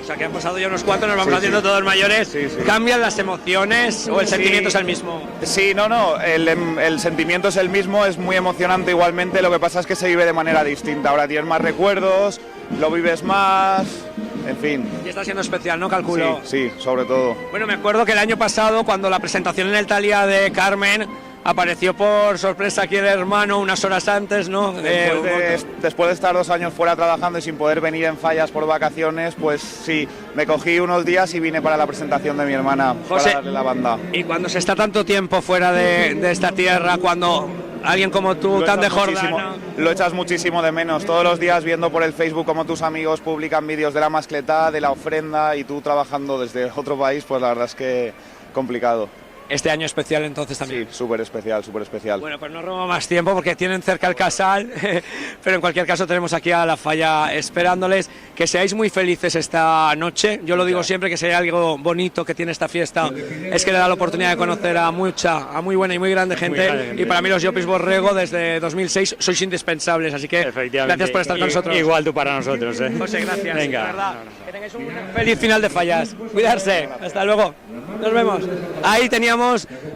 [SPEAKER 1] O sea que han pasado ya unos cuantos, nos vamos haciendo todos mayores.
[SPEAKER 15] Sí.
[SPEAKER 1] ¿Cambian las emociones o el sentimiento es el mismo?
[SPEAKER 15] Sí, no, el sentimiento es el mismo, es muy emocionante igualmente, lo que pasa es que se vive de manera distinta. Ahora tienes más recuerdos, lo vives más, en fin.
[SPEAKER 1] Y está siendo especial, ¿no? Calculo.
[SPEAKER 15] Sí, sobre todo.
[SPEAKER 1] Bueno, me acuerdo que el año pasado, cuando la presentación en el Thalia de Carmen, apareció por sorpresa aquí el hermano unas horas antes, ¿no?
[SPEAKER 15] Después de estar 2 años fuera trabajando y sin poder venir en fallas por vacaciones, pues sí, me cogí unos días y vine para la presentación de mi hermana,
[SPEAKER 1] José,
[SPEAKER 15] para darle la banda.
[SPEAKER 1] Y cuando se está tanto tiempo fuera de esta tierra, cuando alguien como tú, tan de Jordana...
[SPEAKER 15] Lo echas muchísimo de menos, todos los días viendo por el Facebook cómo tus amigos publican vídeos de la mascletá, de la ofrenda, y tú trabajando desde otro país, pues la verdad es que complicado.
[SPEAKER 1] Este año especial entonces también.
[SPEAKER 15] Sí, súper especial.
[SPEAKER 1] Bueno, pues no robo más tiempo porque tienen cerca el casal, pero en cualquier caso tenemos aquí a la falla esperándoles. Que seáis muy felices esta noche. Yo lo digo siempre, que si hay algo bonito que tiene esta fiesta es que le da la oportunidad de conocer a muy buena y muy grande gente. Y para mí los Llopis Borrego desde 2006 sois indispensables, así que gracias por estar con nosotros.
[SPEAKER 14] Igual tú para nosotros.
[SPEAKER 1] José, gracias.
[SPEAKER 14] Venga.
[SPEAKER 1] De verdad. Que tengáis un feliz final de fallas. Cuidarse. Hasta luego. Nos vemos. Ahí teníamos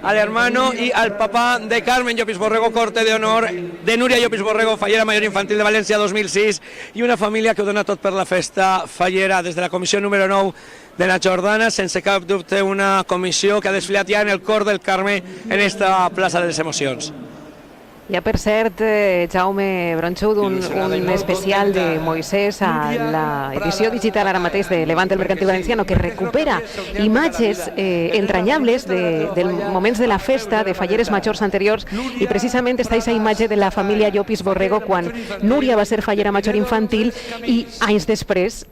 [SPEAKER 1] al hermano y al papá de Carmen Llopis Borrego, corte de honor de Nuria Llopis Borrego, fallera mayor infantil de València 2006, i una família que ho dona tot per la festa fallera. Des de la comissió número 9 de la Jordana, sense cap dubte una comissió que ha desfilat ja en el cor del Carme en esta plaça de les emocions.
[SPEAKER 3] Hi ha, per cert, Jaume Bronxud, un especial de Moisès a l'edició digital ara mateix de Levante el Mercantil Valenciano, que recupera imatges entranyables de moments de la festa, de falleres majors anteriors, i precisament està aquesta imatge de la família Llopis Borrego quan Núria va ser fallera major infantil i anys després,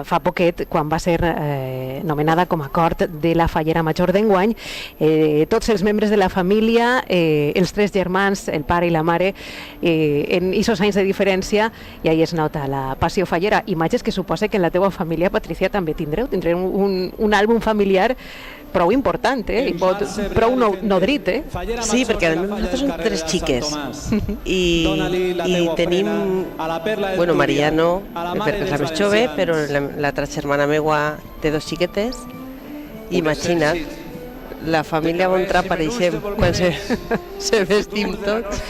[SPEAKER 3] fa poquet, quan va ser nomenada com a cort de la fallera major d'enguany, tots els membres de la família, els tres germans, el pare i la mare, en aquests anys de diferència, i ahí es nota la passió fallera. Imatges que suposa que en la teva família, Patricia, també tindreu un àlbum familiar prou important, i prou nodrit,
[SPEAKER 7] Sí, perquè a més nosaltres som 3 xiques i tenim, bueno, Mariano, perquè és la més jove, però l'altra germana meua té 2 xiquetes, i imagina't, la família Bontrà apareixem quan se vestim tots.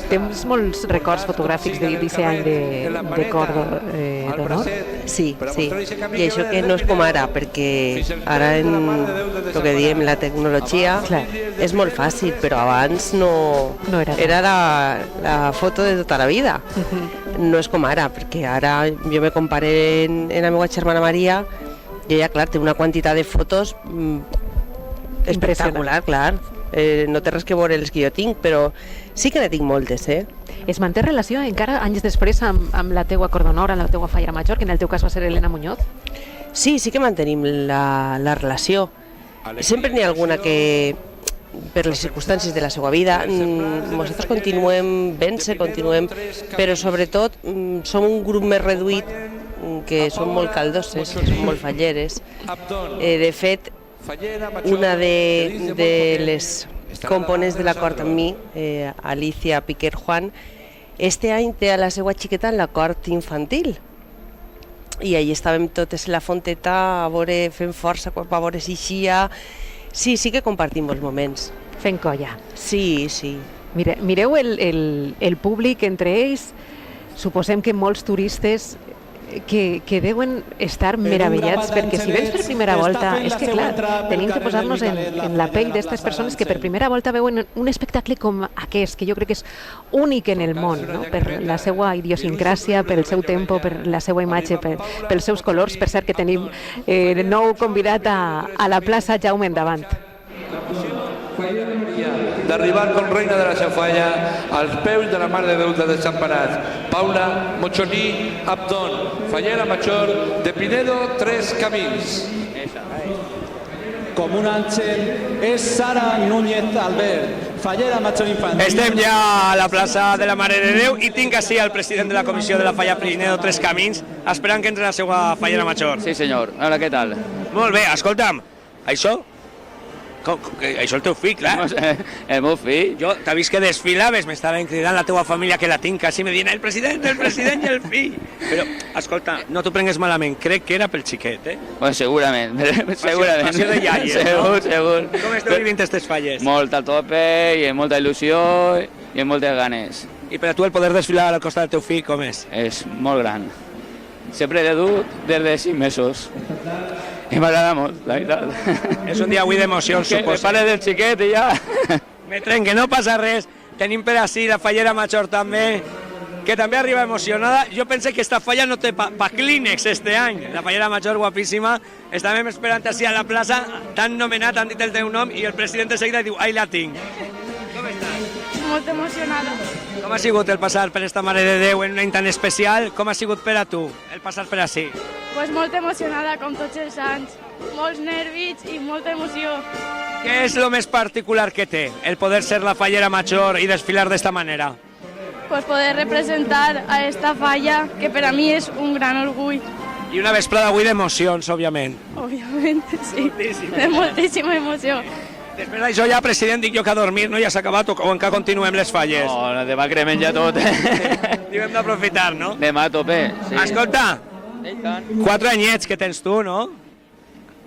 [SPEAKER 3] Tens molts records fotogràfics d'aquest any de cor d'honor?
[SPEAKER 7] Sí, i això que no és com ara, perquè ara en el que diem la tecnologia és molt fàcil, però abans no era la foto de tota la vida. No és com ara, perquè ara jo me comparé en la meva germana Maria i ella, clar, té una quantitat de fotos espectacular, clar. No té res que veure les que jo tinc, però sí que ne tinc moltes,
[SPEAKER 3] Es manté relació encara anys després amb la teua cor d'honor, amb la teua fallera major, que en el teu cas va ser Elena Muñoz?
[SPEAKER 7] Sí que mantenim la relació. Sempre n'hi ha alguna que, per les circumstàncies de la seva vida, nosaltres continuem ben-se, però sobretot som un grup més reduït, que som molt caldoses, som molt falleres. De fet, una de les components de l'acord amb mi, Alicia Piquer Juan, este any té a la seva xiqueta en l'acord infantil. I allà estàvem totes a la fonteta fent força per veure si eixia. Sí que compartim molts moments.
[SPEAKER 3] Fent colla.
[SPEAKER 7] Sí.
[SPEAKER 3] Mireu el públic entre ells. Suposem que molts turistes que deuen estar meravellats, perquè si vens per primera volta, és que clar, tenim que posar-nos en la pell d'aquestes persones que per primera volta veuen un espectacle com aquest, que jo crec que és únic en el món, no? Per la seva idiosincràsia, pel seu tempo, per la seva imatge, pels seus colors. Per cert que tenim el nou convidat a la plaça, Jaume, endavant.
[SPEAKER 5] D'arribar com reina de la Xafalla als peus de la Mare de Déu de Desemparats, Paula Mochoní Abdón, fallera major de Pinedo, Tres Camins.
[SPEAKER 9] Com un àngel és Sara Núñez Albert, fallera major infantil.
[SPEAKER 1] Estem ja a la plaça de la Mare de Déu i tinc així el president de la comissió de la falla Pinedo, Tres Camins, esperant que entri la seva fallera major.
[SPEAKER 11] Sí, senyor. Hola, què tal?
[SPEAKER 1] Molt bé, escolta'm, això? Això és el teu fill, clar.
[SPEAKER 11] El meu fill.
[SPEAKER 1] Jo t'he vist que desfilaves, m'estaven cridant la teua família que la tinc, quasi me dient el president i el fill. Però, escolta, no t'ho prengues malament, crec que era pel xiquet,
[SPEAKER 11] Bueno, segurament.
[SPEAKER 1] Passió de iaies, no?
[SPEAKER 11] Segur.
[SPEAKER 1] Com esteu vivint aquestes falles?
[SPEAKER 11] Molt a tope, i amb molta il·lusió, i amb moltes ganes.
[SPEAKER 1] I per a tu el poder desfilar al costat del teu fill, com és?
[SPEAKER 11] És molt gran. Sempre l'he dut des de 5 mesos. I m'agrada molt, la veritat.
[SPEAKER 1] És un dia avui d'emocions, suposo.
[SPEAKER 11] Me pare del xiquet i ja.
[SPEAKER 1] Me trenque, no passa res. Tenim per ací la fallera major també, que també arriba emocionada. Jo pense que esta falla no té pa clínex este any. La fallera major guapíssima. Estàvem esperant així a la plaça, t'han nomenat, han dit el teu nom i el president de seguida diu, ai la tinc. Com estàs?
[SPEAKER 2] Molt emocionada.
[SPEAKER 1] Com ha sigut el passar per esta Mare de Déu en un any tan especial? Com ha sigut per a tu el passar per ací?
[SPEAKER 2] Pues molt emocionada, com tots els anys. Molts nervis i molta emoció.
[SPEAKER 1] Què és el més particular que té el poder ser la fallera major i desfilar d'esta manera?
[SPEAKER 2] Pues poder representar a esta falla, que per a mi és un gran orgull.
[SPEAKER 1] I una vesprada avui d'emocions, òbviament.
[SPEAKER 2] Òbviament, sí. De moltíssima emoció.
[SPEAKER 1] Després d'això ja, president, dic jo que a dormir, no? Ja s'ha acabat o encara continuem les falles?
[SPEAKER 11] No, demà cremem ja tot.
[SPEAKER 1] Diu, hem d'aprofitar, no?
[SPEAKER 11] Demà a tope, sí.
[SPEAKER 1] Escolta, 4 anyets que tens tu, ¿no?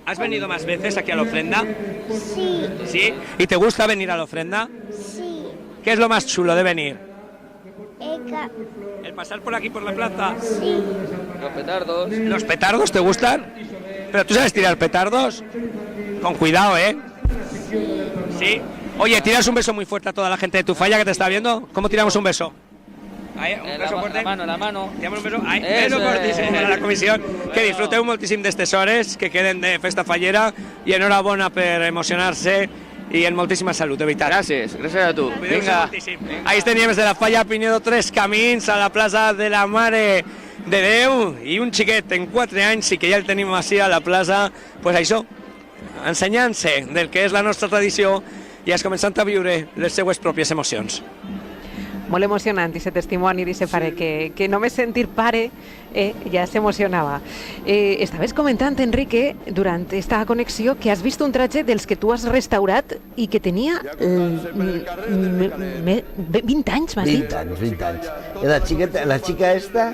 [SPEAKER 1] ¿Has venido más veces aquí a la ofrenda?
[SPEAKER 12] Sí.
[SPEAKER 1] ¿Sí? ¿Y te gusta venir a la ofrenda?
[SPEAKER 12] Sí.
[SPEAKER 1] ¿Qué es lo más chulo de venir?
[SPEAKER 12] Eka.
[SPEAKER 1] ¿El pasar por aquí por la plaza?
[SPEAKER 12] Sí.
[SPEAKER 11] Los petardos.
[SPEAKER 1] ¿Los petardos te gustan? ¿Pero tú sabes tirar petardos? Con cuidado, ¿eh?
[SPEAKER 12] Sí.
[SPEAKER 1] ¿Sí? Oye, tiras un beso muy fuerte a toda la gente de tu falla que te está viendo. ¿Cómo tiramos un beso? Ahí, un beso fuerte.
[SPEAKER 11] La mano.
[SPEAKER 1] Tiramos un beso. Ahí, beso fortíssim a la comissió. Que disfruteu moltíssim d'estes hores, que queden de festa fallera i enhorabona per emocionar-se i en moltíssima salut, de veritat.
[SPEAKER 11] Gràcies a tu. Vinga.
[SPEAKER 1] Ahí teníem des de la falla Pinedo 3 camins a la plaça de la Mare de Déu i un xiquet en 4 anys i que ja el tenim així a la plaça, pues això, ensenyant-se del que és la nostra tradició i es començant a viure les seues pròpies emocions.
[SPEAKER 3] Molt emocionant aquest testimoni d'aquest pare, que només sentir pare ja s'emocionava. Estaves comentant, Enrique, durant aquesta connexió, que has vist un traje dels que tu has restaurat i que tenia 20 anys, m'has dit?
[SPEAKER 4] 20 anys. La xica esta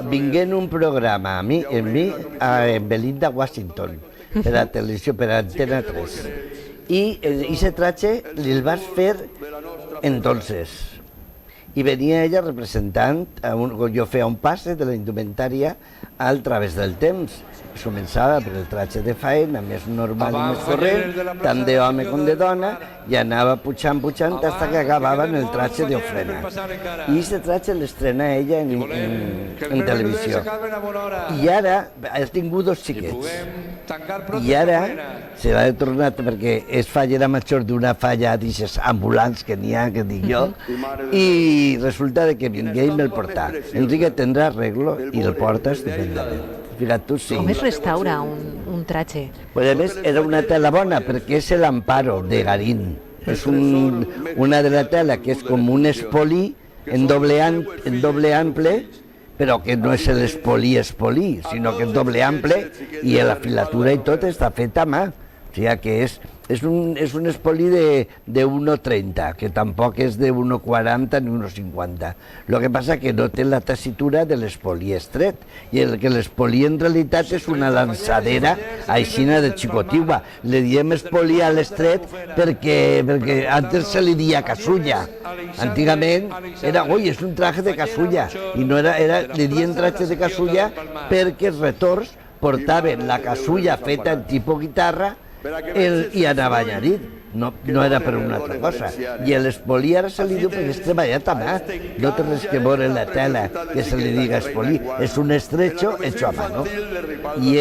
[SPEAKER 4] vingué en un programa en Belinda Washington, per a televisió, per a Antena 3. I aquest traje el vas fer entonces. I venia ella representant, jo feia un passe de la indumentària al través del temps. Començava per el traje de faena, més normal i més corrent, tant d'home com de dona, i anava pujant fins que acabava en el traje d'ofrena. I aquest traje l'estrena ella en televisió. I ara ha tingut 2 xiquets. I ara se l'ha tornat perquè és fallera major d'una falla d'aixes ambulants que n'hi ha, que dic jo, i resulta que vingué i me'l portà. Enrique tindrà arreglo i el porta estupendament. Fíjate tú, sí.
[SPEAKER 3] Com es restaura un traje?
[SPEAKER 4] Pues a més era una tela bona perquè és l'Amparo de Garín. És una de la tela que és com un espolí en doble ample, però que no és l'espolí, sinó que és doble ample i la filatura i tot està feta a mà. O sigui que és un espolí de 1,30, que tampoc és de 1,40 ni 1,50. El que passa que no té la tessitura de l'espolí estret, i el que l'espolí en realitat és una lançadera aixina de xicotiua. Le diem espolí a l'estret perquè antes se li dia casulla. Antigament era, és un traje de casulla, i no li diem traje de casulla perquè els retors portaven la casulla feta en tipus guitarra i anava añadit, no era per una altra cosa. I l'espolí ara se li diu perquè és treballat a mà, no té res que veure la tela que se li diga espolí, és un estrecho hecho a mano. I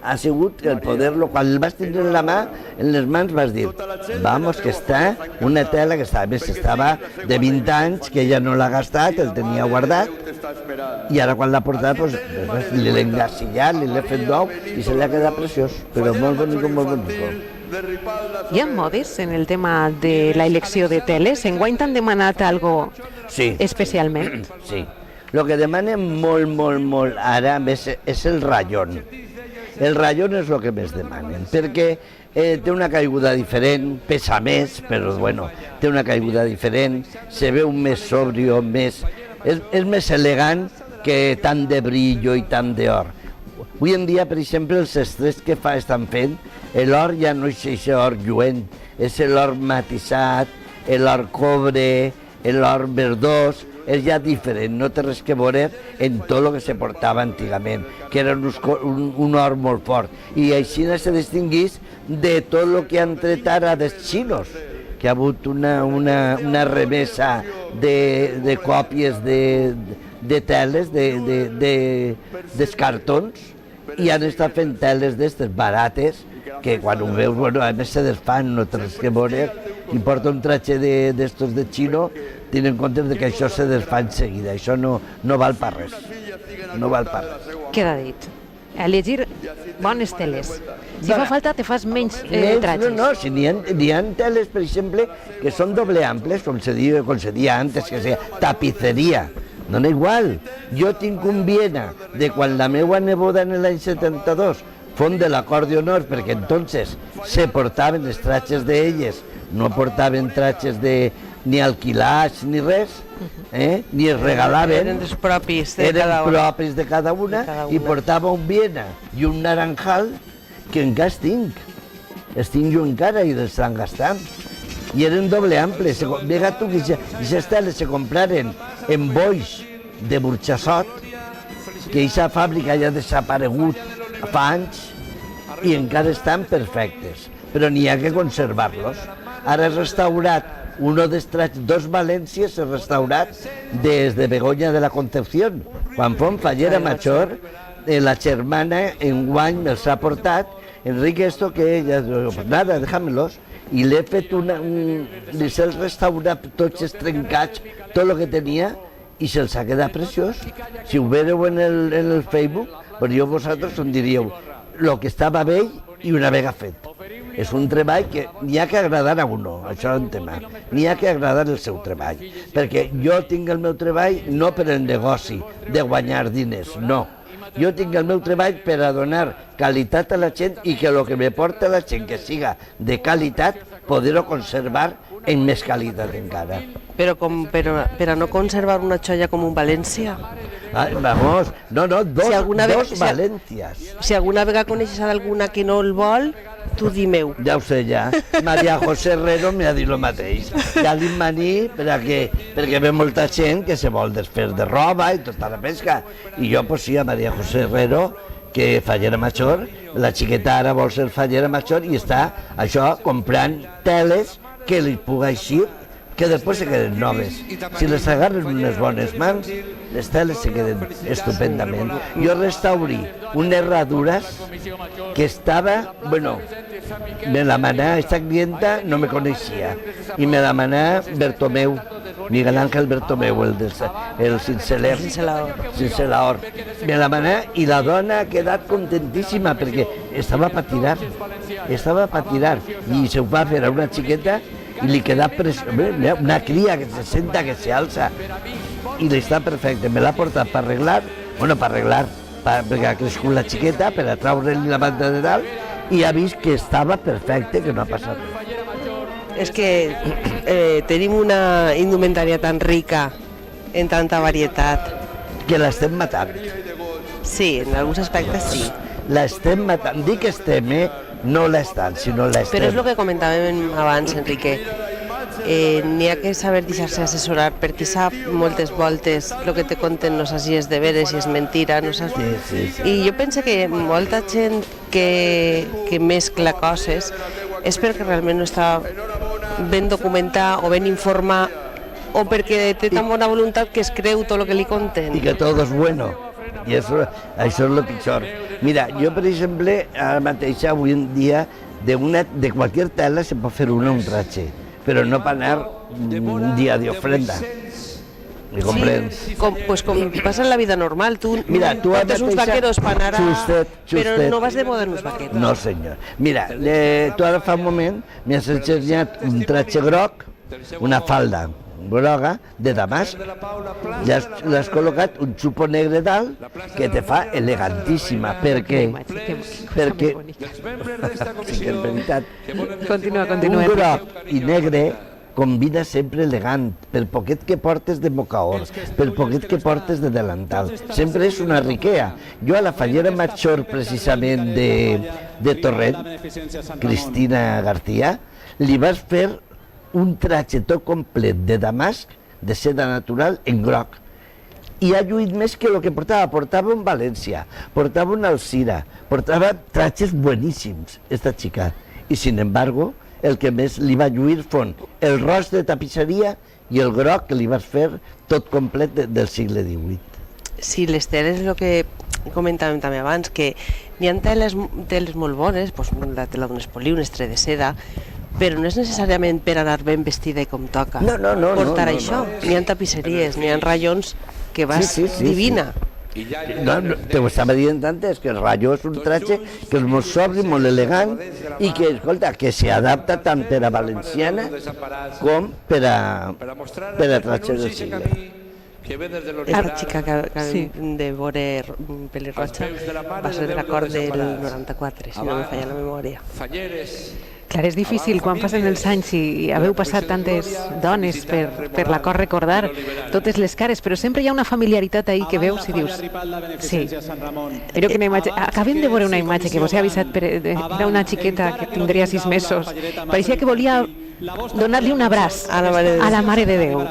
[SPEAKER 4] ha sigut el poder-lo, quan el vas tindre en la mà, en les mans vas dir, vamos, que està una tela que estava de 20 anys, que ella no l'ha gastat, el tenia guardat, i ara quan l'ha portat, li l'he engasillat, li l'he fet nou, i se li ha quedat preciós, però molt bonic, molt bonic.
[SPEAKER 3] Hi ha modes en el tema de la elecció de teles? Enguany t'han demanat algo especialment?
[SPEAKER 4] Sí. El que demanen molt ara és el ratllon. El ratllon és el que més demanen, perquè té una caiguda diferent, pesa més, però bueno, té una caiguda diferent, se veu més sobrio, és més elegant que tant de brillo i tant d'or. Avui en dia, per exemple, els estrets que estan fent, l'or ja no és aquest or lluent, és l'or matisat, l'or cobre, l'or verdós, és ja diferent, no té res que veure en tot el que se portava antigament, que era un or molt fort. I així se distinguís de tot el que han tret ara dels xinos, que ha hagut una remesa de còpies de teles, dels cartons, i han estat fent teles d'estes barates, que quan ho veus, a més se desfan, no té res que veure. Qui porta un traje d'estos de xino, ten en compte que això se desfà en seguida, això no val per res, no val per res.
[SPEAKER 3] Queda dit. A llegir bones teles. Si fa falta, te fas menys trajes.
[SPEAKER 4] No, si n'hi ha teles, per exemple, que són doble amples, com se dia antes, que sea tapiceria. Dona igual. Jo tinc un Viena de quan la meva neboda en l'any 72 fon de l'acord d'honor, perquè entonces se portaven els trajes d'elles, no portaven trajes ni alquilats ni res, ni es regalaven.
[SPEAKER 7] Eren els propis de cada una.
[SPEAKER 4] Eren propis de cada una, i portava un Viena i un naranjal que encara els tinc jo encara i els estan gastant. I eren doble amples. Vega tu que aquestes teles se compraren en Boix de Burxassot, que aquesta fàbrica ja ha desaparegut fa anys i encara estan perfectes, però n'hi ha que conservar-los. Ara és restaurat uno dels trats, dos Valències és restaurat des de Begoña de la Concepción. Quan fon Fallera Major, la germana enguany me'ls ha portat, Enrique, esto que ella, pues nada, déjamelos. I l'he fet li se'ls restaurat tots els trencats, tot el que tenia, i se'ls ha quedat preciós. Si ho veureu en el Facebook, però vosaltres em diríeu el que estava vell i una vegada fet. És un treball que n'hi ha que agradar a uno, això és un tema. N'hi ha que agradar el seu treball. Perquè jo tinc el meu treball no per el negoci de guanyar diners, no. Jo tinc el meu treball per a donar qualitat a la gent i que el que me porta la gent que siga de qualitat, poder-ho conservar en més qualitat encara.
[SPEAKER 7] Però per a no conservar una xoia com un València?
[SPEAKER 4] Vamos, no, dos Valències.
[SPEAKER 7] Si alguna vegada coneixes alguna que no el vol, tu di-meu.
[SPEAKER 4] Ja ho sé, ja. Maria José Herrero m'ha dit el mateix. Ja li maní perquè ve molta gent que se vol desfer de roba i tota la pesca. I jo, pues sí, a Maria José Herrero, que Fallera Major, la xiqueta ara vol ser Fallera Major i està, això, comprant teles que li puga eixir, que després se queden noves. Si les agarren unes bones mans, les teles se queden estupendament. Jo restauri unes herradures que estava, bueno, me la manà, esta clienta no me coneixia, i me la manà Bertomeu, Miguel Ángel Bertomeu, el cincelador. Me la manà i la dona ha quedat contentíssima perquè estava per tirar, i se ho va fer a una xiqueta i li queda una cria que se senta, que se alça, i li està perfecte. Me l'ha portat per arreglar, perquè ha crescut la xiqueta, per a traure-li la banda de dalt, i ha vist que estava perfecte, que no ha passat res.
[SPEAKER 7] És que tenim una indumentària tan rica, en tanta varietat.
[SPEAKER 4] Que l'estem matant.
[SPEAKER 7] Sí, en alguns aspectes sí.
[SPEAKER 4] L'estem matant, dic estem, no l'estan, sinó l'estem.
[SPEAKER 7] Però és el que comentàvem abans, Enrique. N'hi ha que saber deixar-se assessorar, perquè sap moltes voltes el que te conten no saps si és de veres, si és mentira, no saps...
[SPEAKER 4] Sí.
[SPEAKER 7] I jo penso que molta gent que mescla coses és perquè realment no està ben documentat o ben informat o perquè té tan bona voluntat que es creu tot el que li conten.
[SPEAKER 4] I que tot és bueno. I això és el pitjor. Mira, jo, per exemple, ara mateix, avui en dia, de qualsevol tela se pot fer un traje, però no per anar un dia d'ofrenda. ¿Me comprens?
[SPEAKER 7] Sí, com passa en la vida normal. Tu portes uns vaqueros per anar a... Però no vas de moda en uns vaqueros.
[SPEAKER 4] No, senyor. Mira, tu ara fa un moment m'has ensenyat un traje groc, una falda groga de damasc, l'has col·locat un xupo negre dalt que te fa elegantíssima. Per què? Perquè... Sí que és veritat.
[SPEAKER 3] Continua.
[SPEAKER 4] Un groc i negre combina sempre elegant, per poquet que portes de mocaor, per poquet que portes de delantal. Sempre és una riquea. Jo a la Fallera Major, precisament, de Torrent, Cristina García, li vas fer un traje tot complet de damasc, de seda natural, en groc. I ha lluït més que el que portava. Portava un València, portava una Alcira, portava trajes bueníssims, esta xica. I, sin embargo, el que més li va lluir fon el roig de tapisseria i el groc que li vas fer tot complet del segle XVIII.
[SPEAKER 7] Sí, les teles, el que comentàvem també abans, que n'hi ha teles molt bones, la tela d'un espolí, un estre de seda, però no és necessàriament per anar ben vestida i com toca portar això. N'hi ha tapisseries, n'hi ha ratllons que vas divina.
[SPEAKER 4] No, te ho estava dient antes, que el ratllo és un traje que és molt sobri, molt elegant i que, escolta, que s'adapta tant per a valenciana com per a traje del segle.
[SPEAKER 7] La xica que de veure Pelirroja va ser de l'acord del 94, si no me falla la memòria.
[SPEAKER 3] Clar, és difícil quan passen els anys i haveu passat tantes dones per l'acord recordar totes les cares, però sempre hi ha una familiaritat ahí que veus i dius... Sí, però quina imatge... Acabem de veure una imatge que vos he avisat d'una xiqueta que tindria 6 mesos. Pareixia que volia donar-li un abraç a la Mare de Déu.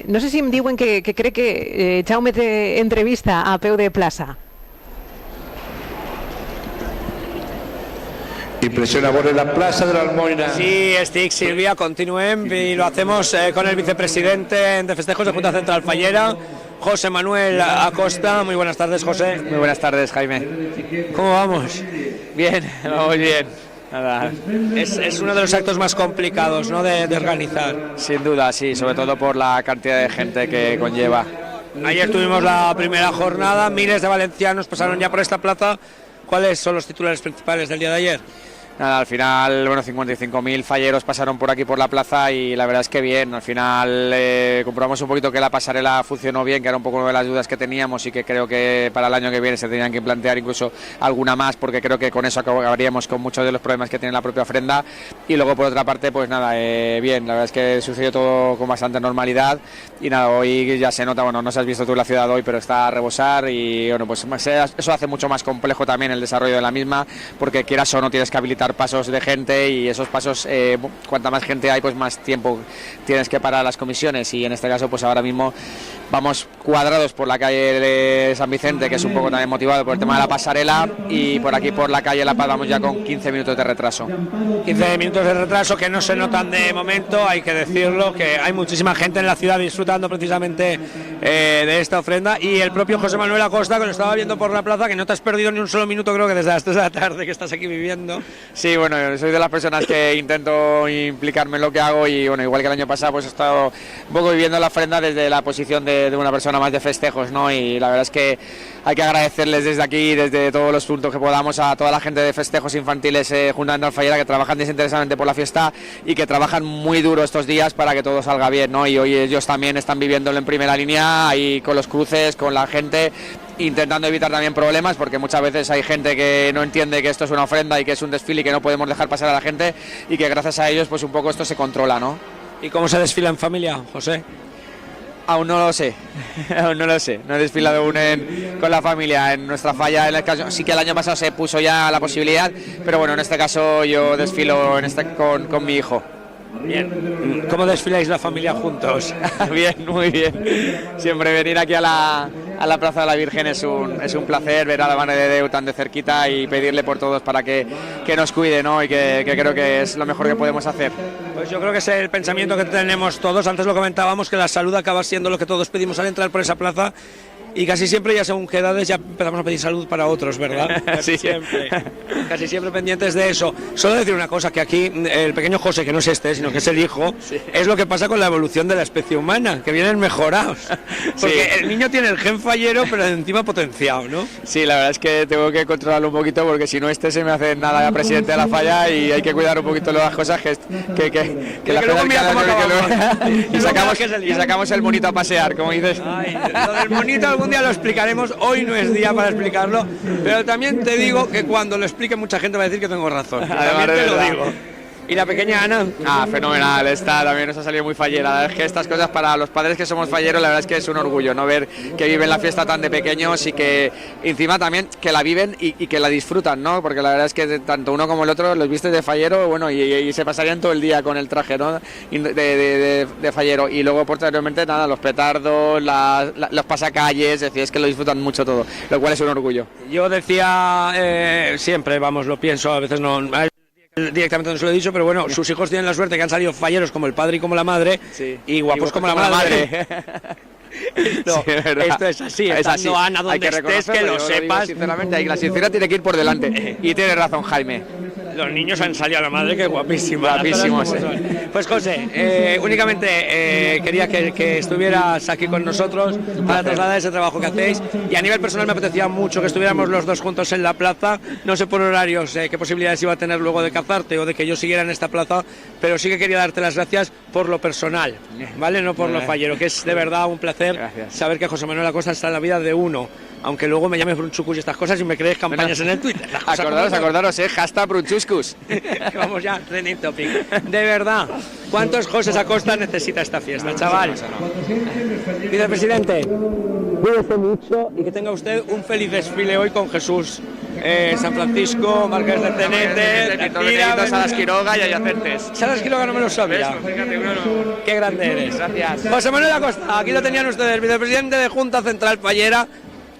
[SPEAKER 3] No sé si em diuen que crec que Jaume té entrevista a peu de plaça.
[SPEAKER 5] Impresiona por la plaza de la Almoina.
[SPEAKER 1] Sí, estic, Silvia, continuem y lo hacemos con el vicepresidente de festejos de Junta Central Fallera, José Manuel Acosta. Muy buenas tardes, José.
[SPEAKER 16] Muy buenas tardes, Jaime.
[SPEAKER 1] ¿Cómo vamos?
[SPEAKER 16] Bien, vamos bien.
[SPEAKER 1] Nada. Es uno de los actos más complicados, ¿no?, de organizar.
[SPEAKER 16] Sin duda, sí, sobre todo por la cantidad de gente que conlleva.
[SPEAKER 1] Ayer tuvimos la primera jornada, miles de valencianos pasaron ya por esta plaza. ¿Cuáles son los titulares principales del día de ayer?
[SPEAKER 16] Nada, al final, bueno, 55.000 falleros pasaron por aquí por la plaza y la verdad es que bien. Al final comprobamos un poquito que la pasarela funcionó bien, que era un poco una de las dudas que teníamos y que creo que para el año que viene se tenían que plantear incluso alguna más, porque creo que con eso acabaríamos con muchos de los problemas que tiene la propia ofrenda. Y luego por otra parte, pues nada, bien, la verdad es que sucedió todo con bastante normalidad y nada, hoy ya se nota, bueno, no sé si has visto tú la ciudad hoy, pero está a rebosar y bueno, pues eso hace mucho más complejo también el desarrollo de la misma, porque quieras o no tienes que habilitar pasos de gente y esos pasos, cuanta más gente hay, pues más tiempo tienes que parar las comisiones y en este caso pues ahora mismo vamos cuadrados por la calle de San Vicente, que es un poco también motivado por el tema de la pasarela, y por aquí por la calle La Paz vamos ya con 15 minutos de retraso.
[SPEAKER 1] 15 minutos de retraso que no se notan de momento, hay que decirlo, que hay muchísima gente en la ciudad disfrutando precisamente de esta ofrenda, y el propio José Manuel Acosta, que lo estaba viendo por la plaza, que no te has perdido ni un solo minuto, creo que desde las 3 de la tarde que estás aquí viviendo.
[SPEAKER 16] Sí, bueno, soy de las personas que intento implicarme en lo que hago y bueno, igual que el año pasado pues he estado un poco viviendo la ofrenda desde la posición de una persona más de festejos, ¿no? Y la verdad es que hay que agradecerles desde aquí, desde todos los puntos que podamos, a toda la gente de festejos infantiles Junta Central Fallera, que trabajan desinteresadamente por la fiesta y que trabajan muy duro estos días para que todo salga bien, ¿no? Y hoy ellos también están viviéndolo en primera línea, ahí con los cruces, con la gente, intentando evitar también problemas, porque muchas veces hay gente que no entiende que esto es una ofrenda y que es un desfile y que no podemos dejar pasar a la gente, y que gracias a ellos pues un poco esto se controla, ¿no?
[SPEAKER 1] ¿Y cómo se desfila en familia, José?
[SPEAKER 16] Aún no lo sé, aún no lo sé, no he desfilado aún con la familia en nuestra falla. En el caso, sí que el año pasado se puso ya la posibilidad, pero bueno, en este caso yo desfilo con mi hijo.
[SPEAKER 1] Bien. ¿Cómo desfiláis la familia juntos?
[SPEAKER 16] Bien, muy bien. Siempre venir aquí a la Plaza de la Virgen es un placer, ver a la Mare de Déu tan de cerquita y pedirle por todos para que nos cuide, ¿no? Y que creo que es lo mejor que podemos hacer.
[SPEAKER 1] Pues yo creo que es el pensamiento que tenemos todos. Antes lo comentábamos, que la salud acaba siendo lo que todos pedimos al entrar por esa plaza. Y casi siempre, ya según qué edades, ya empezamos a pedir salud para otros, ¿verdad?
[SPEAKER 16] Sí.
[SPEAKER 1] Casi siempre pendientes de eso. Solo decir una cosa, que aquí el pequeño José, que no es este, sino que es el hijo, sí, es lo que pasa con la evolución de la especie humana, que vienen mejorados. Porque sí, el niño tiene el gen fallero, pero encima potenciado, ¿no?
[SPEAKER 16] Sí, la verdad es que tengo que controlarlo un poquito, porque si no se me hace nada presidente de la falla, y hay que cuidar un poquito las cosas que la
[SPEAKER 1] luego mira cómo
[SPEAKER 16] y sacamos el monito a pasear, como dices.
[SPEAKER 1] Ay, lo del monito algún día lo explicaremos, hoy no es día para explicarlo, pero también te digo que cuando lo explique mucha gente va a decir que tengo razón. También te lo digo. ¿Y la pequeña Ana?
[SPEAKER 16] Fenomenal, esta también nos ha salido muy fallera. La verdad es que estas cosas para los padres que somos falleros, la verdad es que es un orgullo, ¿no? Ver que viven la fiesta tan de pequeños y que encima también que la viven y que la disfrutan, ¿no? Porque la verdad es que tanto uno como el otro los vistes de fallero, bueno, y se pasarían todo el día con el traje, ¿no? De fallero. Y luego posteriormente, nada, los petardos, los pasacalles, es decir, es que lo disfrutan mucho todo, lo cual es un orgullo.
[SPEAKER 1] Yo decía siempre, vamos, lo pienso, a veces no... Directamente no se lo he dicho, pero bueno, sus hijos tienen la suerte que han salido falleros como el padre y como la madre, sí, y guapos como la madre. Esto es así, es así. Ana, donde estés, que lo sepas.
[SPEAKER 16] Sinceramente, la sinceridad tiene que ir por delante. Y tienes razón, Jaime.
[SPEAKER 1] Los niños han salido a la madre, que guapísima.
[SPEAKER 16] Guapísimos.
[SPEAKER 1] Pues José, únicamente quería que estuvieras aquí con nosotros para trasladar ese trabajo que hacéis. Y a nivel personal me apetecía mucho que estuviéramos los dos juntos en la plaza. No sé por horarios qué posibilidades iba a tener luego de cazarte o de que yo siguiera en esta plaza, pero sí que quería darte las gracias por lo personal, ¿vale? No por lo fallero, que es de verdad un placer. Gracias. Saber que José Manuel Acosta está en la vida de uno, aunque luego me llames Brunchucus y estas cosas y me crees campañas en el Twitter.
[SPEAKER 16] Acordaros, hashtag Brunchuscus.
[SPEAKER 1] Vamos ya, trending topic. De verdad, ¿cuántos José Acosta necesita esta fiesta, chaval? Vicepresidente, cuídese mucho y que tenga usted un feliz desfile hoy con Jesús. San Francisco, Marqués de Tenete,
[SPEAKER 16] Salas Quiroga y adyacentes.
[SPEAKER 1] Salas Quiroga no me lo sabía. Qué grande eres.
[SPEAKER 16] Gracias.
[SPEAKER 1] José Manuel Acosta, aquí lo tenían ustedes, vicepresidente de Junta Central Fallera.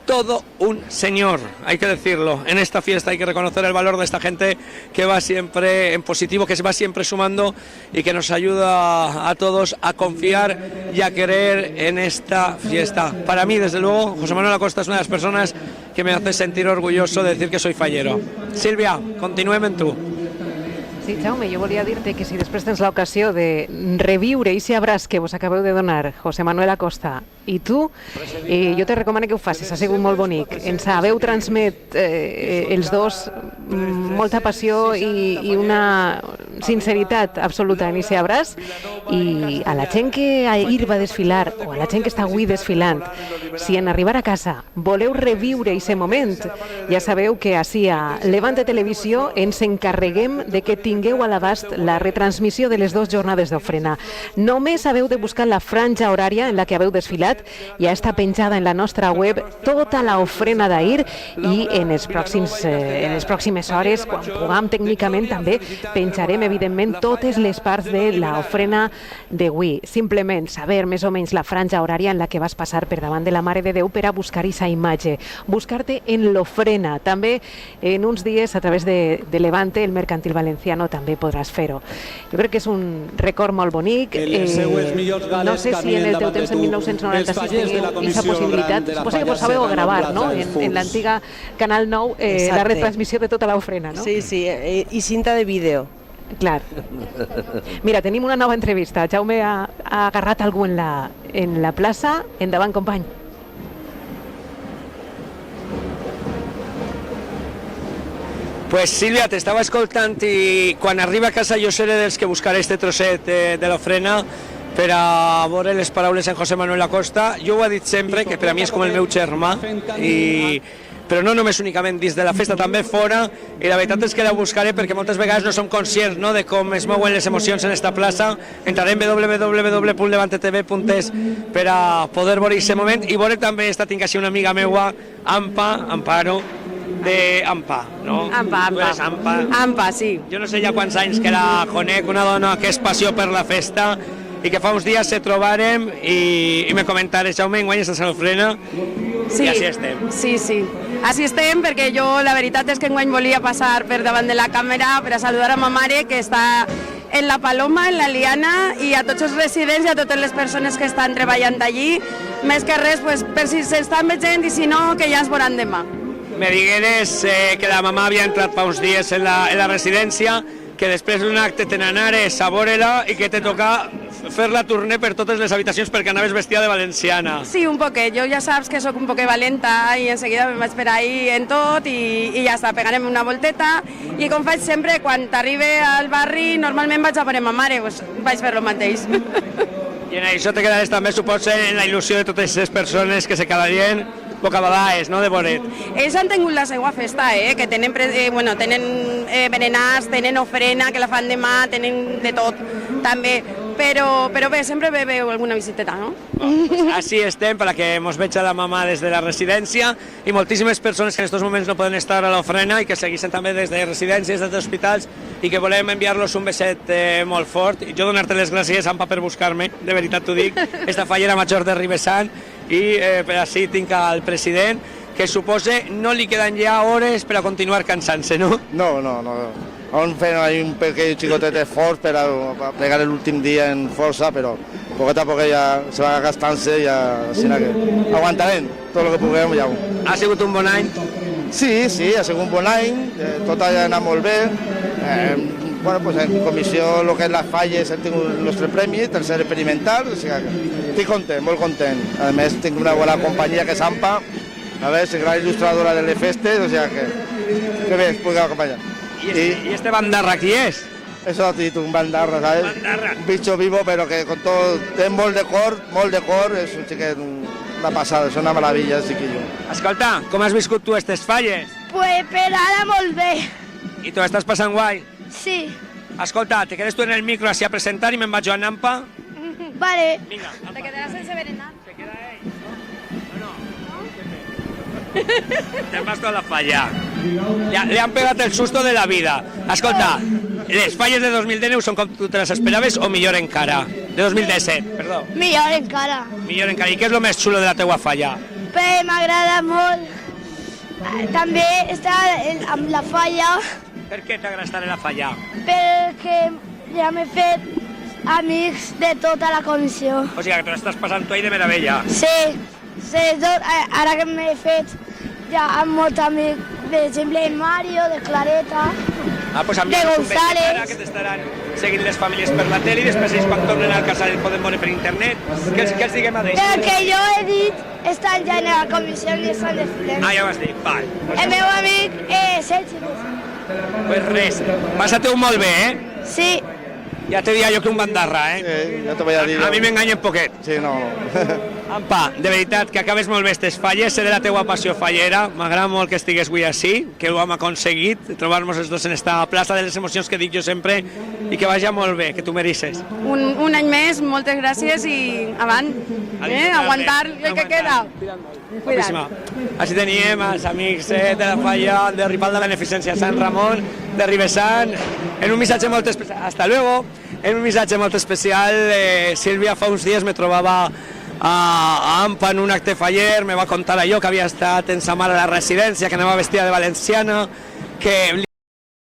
[SPEAKER 1] todo un señor, hay que decirlo. En esta fiesta hay que reconocer el valor de esta gente que va siempre en positivo, que se va siempre sumando y que nos ayuda a todos a confiar y a querer en esta fiesta. Para mí, desde luego, José Manuel Acosta es una de las personas que me hace sentir orgulloso de decir que soy fallero. Sílvia, continuem en tu.
[SPEAKER 3] Sí, Jaume, jo volia dir-te que si després tens l'ocasió de reviure aquest abraç que vos acabeu de donar, José Manuel Acosta i tu, jo te recomano que ho facis, ha sigut molt bonic. Ens haveu transmet els dos molta passió i una sinceritat absoluta en aquest abraç, i a la gent que ahir va desfilar, o a la gent que està avui desfilant, si en arribar a casa voleu reviure aquest moment, ja sabeu que ací a Levante Televisió ens encarreguem de que tingueu a l'abast la retransmissió de les 2 jornades d'ofrena. Només haveu de buscar la franja horària en la que haveu desfilat, ja està penjada en la nostra web tota l'ofrena d'ahir, i en les pròximes hores, quan puguem tècnicament, també penjarem evidentment totes les parts de l'ofrena d'avui. Simplement saber més o menys la franja horària en la que vas passar per davant de la Mare de Déu per a buscar aquesta imatge, buscar-te en l'ofrena. També en uns dies a través de Levante, el Mercantil Valenciano, també podràs fer-ho. Jo crec que és un record molt bonic. No sé si en el teu temps, en 1996, teniu aquesta possibilitat. Suposo que vos sabeu gravar, no?, en l'antiga Canal 9, la retransmissió de tota l'ofrena, no?
[SPEAKER 7] Sí, sí, i cinta de vídeo.
[SPEAKER 3] Clar. Mira, tenim una nova entrevista. Jaume ha agarrat algú en la plaça. Endavant, company.
[SPEAKER 1] Pues Sílvia, t'estava escoltant i quan arriba a casa jo seré dels que buscaré este trosset de l'ofrena per a veure les paraules en José Manuel Acosta. Jo ho he dit sempre, que per a mi és com el meu germà, però no només únicament dins de la festa, també fora, i la veritat és que la buscaré perquè moltes vegades no som conscients, no, de com es mouen les emocions en esta plaça. Entrarem en www.levantetv.es per a poder veure aquest moment i veure també, tinc així una amiga meua, Amparo, de Ampa, no?
[SPEAKER 17] Ampa.
[SPEAKER 1] Tu eres Ampa.
[SPEAKER 17] Ampa, sí.
[SPEAKER 1] Jo no sé ja quants anys que la conec, una dona que és passió per la festa i que fa uns dies se trobarem i me comentares, Jaume, enguany estàs a l'ofrena,
[SPEAKER 17] sí,
[SPEAKER 1] i així estem.
[SPEAKER 17] Sí, sí. Així estem perquè jo la veritat és que enguany volia passar per davant de la càmera per a saludar a ma mare que està en la Paloma, en la Liana, i a tots els residents i a totes les persones que estan treballant allí. Més que res, pues, per si s'estan veient i si no, que ja es veuran demà.
[SPEAKER 1] Me digueres que la mamà havia entrat fa uns dies en la residència, que després d'un acte te n'anares a veure-la i que te toca fer-la tornar per totes les habitacions perquè anaves vestida de valenciana.
[SPEAKER 17] Sí, un poquet. Jo ja saps que sóc un poquet valenta i en seguida me'n vaig per ahí en tot i ja està, pegarem una volteta i com faig sempre, quan t'arribe al barri normalment vaig a veure ma mare, doncs vaig fer el mateix.
[SPEAKER 1] I en això te quedaràs també, suposo, en la il·lusió de totes les persones que se quedarien bocabadades, no, de voret.
[SPEAKER 17] Ells han tingut la seva festa, que tenen berenars, tenen ofrena, que la fan demà, tenen de tot, també. Però bé, sempre veu alguna visiteta, no?
[SPEAKER 1] Pues així estem, per a que ens veig a la mamà des de la residència i moltíssimes persones que en aquests moments no poden estar a l'ofrena i que segueixen també des de residències, des d'hospitals i que volem enviar-los un beset molt fort. I jo donar-te les gràcies, Ampa, per buscar-me, de veritat t'ho dic, esta fallera major de Ribesant, i per així tinc al president, que supose no li queden ja hores per a continuar cansant-se, no?
[SPEAKER 18] No. Aún hay un pequeño chicotet de esfuerzo para pegar el último día en fuerza, pero poquito a poco ya se va gastant-se, ya así que aguantarem todo lo que puguem ja.
[SPEAKER 1] Ha sigut un bon any?
[SPEAKER 18] Sí, ha sigut un bon any, tot ha anat molt bé. Bueno, pues en comissió, el que és les falles, hem tingut el nostre premi, tercer experimental, o sigui que estic content, molt content. A més, tinc una bona companyia que és Ampa, a veure, és gran il·lustradora de les festes, o sigui que bé, es pugui acompanyar.
[SPEAKER 1] ¿Y este bandarra qui és?
[SPEAKER 18] Eso ha dit un bandarra, ¿sabes? Un bicho vivo, pero que con todo, té molt de cor, és un xiquet, una passada, és una meravella, el chiquillo.
[SPEAKER 1] Escolta, com has viscut tu aquestes falles?
[SPEAKER 12] Pues per ara molt bé.
[SPEAKER 1] I tu estàs passant guai?
[SPEAKER 12] Sí.
[SPEAKER 1] Escolta, te quedes tu en el micro així a presentar i me'n vaig jo a Nampa?
[SPEAKER 12] Vale.
[SPEAKER 1] Vinga,
[SPEAKER 12] Te quedaràs sense berenar.
[SPEAKER 1] Se queda ell. Te vas toda la falla. Le han pegado el susto de la vida. Escolta, les falles de 2019 són com tu te les esperaves o millor encara? De 2017, perdó.
[SPEAKER 12] Millor encara.
[SPEAKER 1] Millor encara. I què és el més xulo de la teua falla?
[SPEAKER 12] Però m'agrada molt. També estar amb la falla.
[SPEAKER 1] Per què t'agrada estar en la falla?
[SPEAKER 12] Perquè ja m'he fet amics de tota la comissió.
[SPEAKER 1] O sigui que tu estàs passant tu ahí de meravella.
[SPEAKER 12] Sí, ara que m'he fet ja amb molts amics, per exemple, de Mario, de Clareta,
[SPEAKER 1] Pues
[SPEAKER 12] de González.
[SPEAKER 1] Ara que t'estaran seguint les famílies per la tele i després ells quan tornen al casal el poden veure per internet. Què els diguem a ells?
[SPEAKER 12] Però que jo he dit, estan ja en la comissió i estan desfilent.
[SPEAKER 1] Ja ho has dit, val.
[SPEAKER 12] El meu amic Sergi.
[SPEAKER 1] Pues res, passa-te-ho molt bé,
[SPEAKER 12] Sí.
[SPEAKER 1] Ja te diria jo que un bandarra,
[SPEAKER 18] Sí, ja te vaig a dir.
[SPEAKER 1] A mi m'enganya un poquet.
[SPEAKER 18] Sí, no.
[SPEAKER 1] Ampa, de veritat, que acabes molt bé aquestes falles, sé de la teua passió fallera, m'agrada molt que estigues avui així, que ho hem aconseguit, trobar-nos els dos en esta plaça de les emocions que dic jo sempre, i que vagi molt bé, que tu mereces.
[SPEAKER 17] Un any més, moltes gràcies i avant, aguantar el que queda.
[SPEAKER 1] Guapíssima. Així teníem els amics de la falla de Ripal de Beneficència Sant Ramon, de Ribesant, en un missatge molt especial. Hasta luego. En un missatge molt especial, Sílvia fa uns dies me trobava a Ampa en un acte faller, me va contar allò que havia estat en sa mare a la residència, que anava vestida de valenciana, que